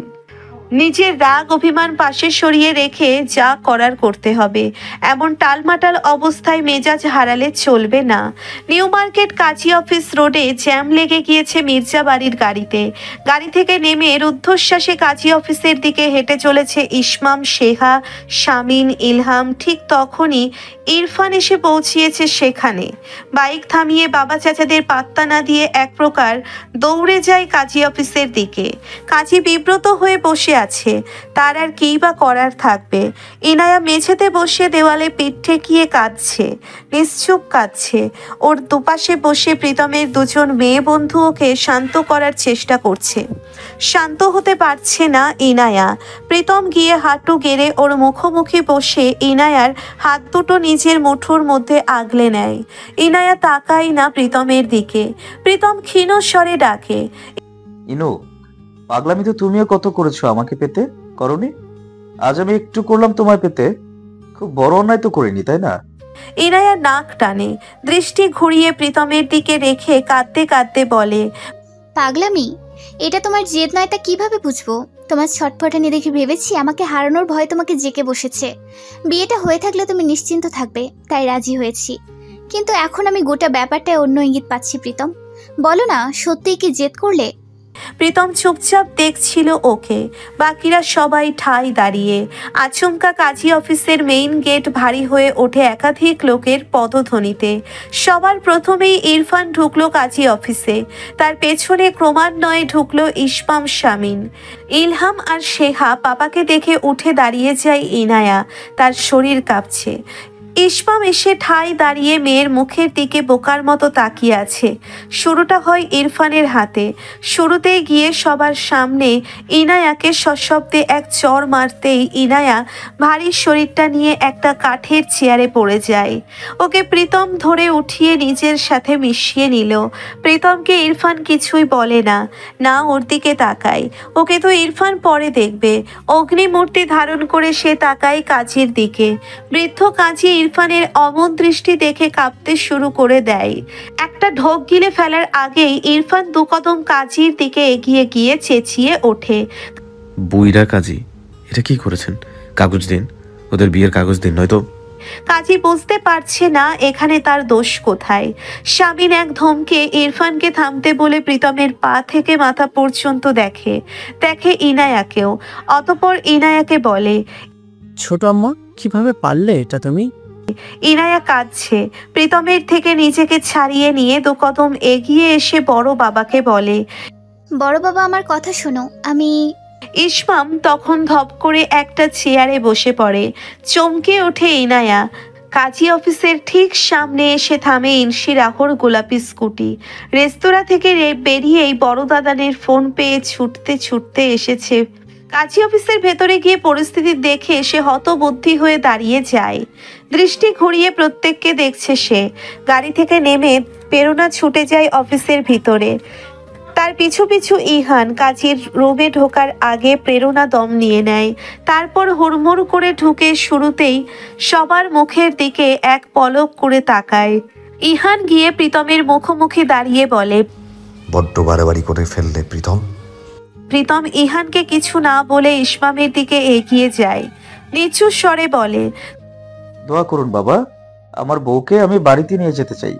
নিজের রাগ অভিমান পাশে সরিয়ে রেখে যা করার করতে হবে। এমন টালমাটাল অবস্থায় মেজাজ হারালে চলবে না। নিউ মার্কেট কাজী অফিস রোডে জ্যাম লেগে গিয়েছে মির্জা বাড়ির গাড়িতে। গাড়ি থেকে নেমে রুদ্ধশ্বাসে কাজী অফিসের দিকে হেঁটে চলেছে ইসমাম, শেহা, শামিন, ইলহাম। ঠিক তখনই ইরফান এসে পৌঁছিয়েছে সেখানে। বাইক থামিয়ে বাবা চাচাদের পাত্তা না দিয়ে এক প্রকার দৌড়ে যায় কাজী অফিসের দিকে। কাজী বিব্রত হয়ে বসে আছে, তার আর কী বা করার থাকবে। ইনায়া মেঝেতে বসে দেওয়ালে পিঠ ঠেকিয়ে কাঁদছে, নিশ্চুপ কাঁদছে। ওর দুপাশে বসে প্রীতমের দুজন মেয়ে বন্ধু ওকে শান্ত করার চেষ্টা করছে। শান্ত হতে পারছে না ইনায়া। প্রীতম গিয়ে হাঁটু গেড়ে ওর মুখোমুখি বসে ইনায়ার হাত দুটো নিজের মুঠোর মধ্যে আগলে নেয়। ইনায়া তাকায় না প্রীতমের দিকে। প্রীতম ক্ষীণ স্বরে ডাকে, ইনু, পাগলামি তো তুমিও কত করেছো আমাকে পেতে, করনি? আজ আমি একটু করলাম তোমায় পেতে, খুব বড় অন্যায় তো করিনি, তাই না? ইনায়া নাক টানে, দৃষ্টি ঘুরিয়ে প্রীতমের দিকে রেখে কাঁদতে কাঁদতে বলে, পাগলামি? এটা তোমার জেদ নয় তা কিভাবে বুঝবো? তোমার ছটফটানি দেখে ভেবেছি আমাকে হারানোর ভয় তোমাকে জেকে বসেছে। বিয়েটা হয়ে থাকলে তুমি নিশ্চিন্ত থাকবে, তাই রাজি হয়েছি। কিন্তু এখন আমি গোটা ব্যাপারটায় অন্য ইঙ্গিত পাচ্ছি। প্রীতম, বলো না, সত্যিই কি জেদ করলে? প্রীতম চুপচাপ দেখছিল ওকে। বাকিরা সবাই ঠাই দাঁড়িয়ে। আচমকা কাজী অফিসের মেইন গেট ভারী হয়ে ওঠে একাধিক লোকের পদধ্বনিতে। সবার প্রথমেই ইরফান ঢুকলো কাজী অফিসে। তার পেছনে ক্রমান্বয়ে ঢুকলো ইসমাম, শামিন, ইলহাম আর শেহা। পাপাকে দেখে উঠে দাঁড়িয়ে যায় ইনায়া, তার শরীর কাঁপছে। ইসমাম এসে ঠাই দাঁড়িয়ে মেয়ের মুখের দিকে বোকার মতো তাকিয়ে আছে। শুরুটা হয় ইরফানের হাতে। শুরুতেই গিয়ে সবার সামনে ইনায়াকে সশব্দে এক চড় মারতেই ইনায়া ভারী শরীরটা নিয়ে একটা কাঠের চেয়ারে পড়ে যায়। ওকে প্রীতম ধরে উঠিয়ে নিজের সাথে মিশিয়ে নিল। প্রীতমকে ইরফান কিছুই বলে না, না ওর দিকে তাকায়। ওকে তো ইরফান পরে দেখবে। অগ্নিমূর্তি ধারণ করে সে তাকায় কাজীর দিকে। বৃদ্ধ কাজী ইরফানের অমন দৃষ্টি দেখে কাঁপতে শুরু করে দেয়। একটা ঢোক গিলে ফেলার আগেই ইরফান দু কদম কাজীর দিকে এগিয়ে গিয়ে চেঁচিয়ে ওঠে, বুইরা কাজী, এটা কি করেছেন? কাগজ দিন, ওদের বিয়ের কাগজ দিন, নয়তো। কাজী বুঝতে পারছে না এখানে তার দোষ কোথায়। স্বামীর এক ধমকে ইরফানকে থামতে বলে প্রীতমের পা থেকে মাথা পর্যন্ত দেখে ইনায়াকেও। অতঃপর ইনায়াকে বলে, ছোট আম্মা, কিভাবে পারলে এটা তুমি? ইনায়া কাঁদছে। প্রীতমের থেকে নিজেকে ছাড়িয়ে নিয়ে দু কদম এগিয়ে এসে বড় বাবাকে বলে, বড় বাবা আমার কথা শোনো, আমি। ইসমাম তখন ধপ করে একটা চেয়ারে বসে পড়ে। চমকে ওঠে ইনায়া। কাজী অফিসের ঠিক সামনে এসে থামে ইনশিরাহর গোলাপি স্কুটি। রেস্তোরাঁ থেকে বেরিয়েই বড় দাদানের ফোন পেয়ে ছুটতে ছুটতে এসেছে। কাজী অফিসের ভেতরে গিয়ে পরিস্থিতি দেখে সে হতবুদ্ধি হয়ে দাঁড়িয়ে যায়। দৃষ্টি ঘুরিয়ে প্রত্যেককে দেখছে সে। গাড়ি থেকে নেমে প্রেরণা ছুটে যায় অফিসের ভিতরে। তার পিছু পিছু ইহান। কাজীর রুমে ঢোকার আগে প্রেরণা দম নিয়ে নেয়। তারপর হুড়মুড় করে ঢুকে শুরুতেই সবার মুখের দিকে এক পলক করে তাকায়। ইহান গিয়ে প্রীতমের মুখোমুখি দাঁড়িয়ে বলে, বড্ড বাড়াবাড়ি করে ফেললে প্রীতম। প্রীতম ইহানকে কিছু না বলে ইসমামের দিকে এগিয়ে যায়। নিচু স্বরে বলে, দোয়া করুন বাবা, আমার বউকে আমি বাড়িতে নিয়ে যেতে চাই।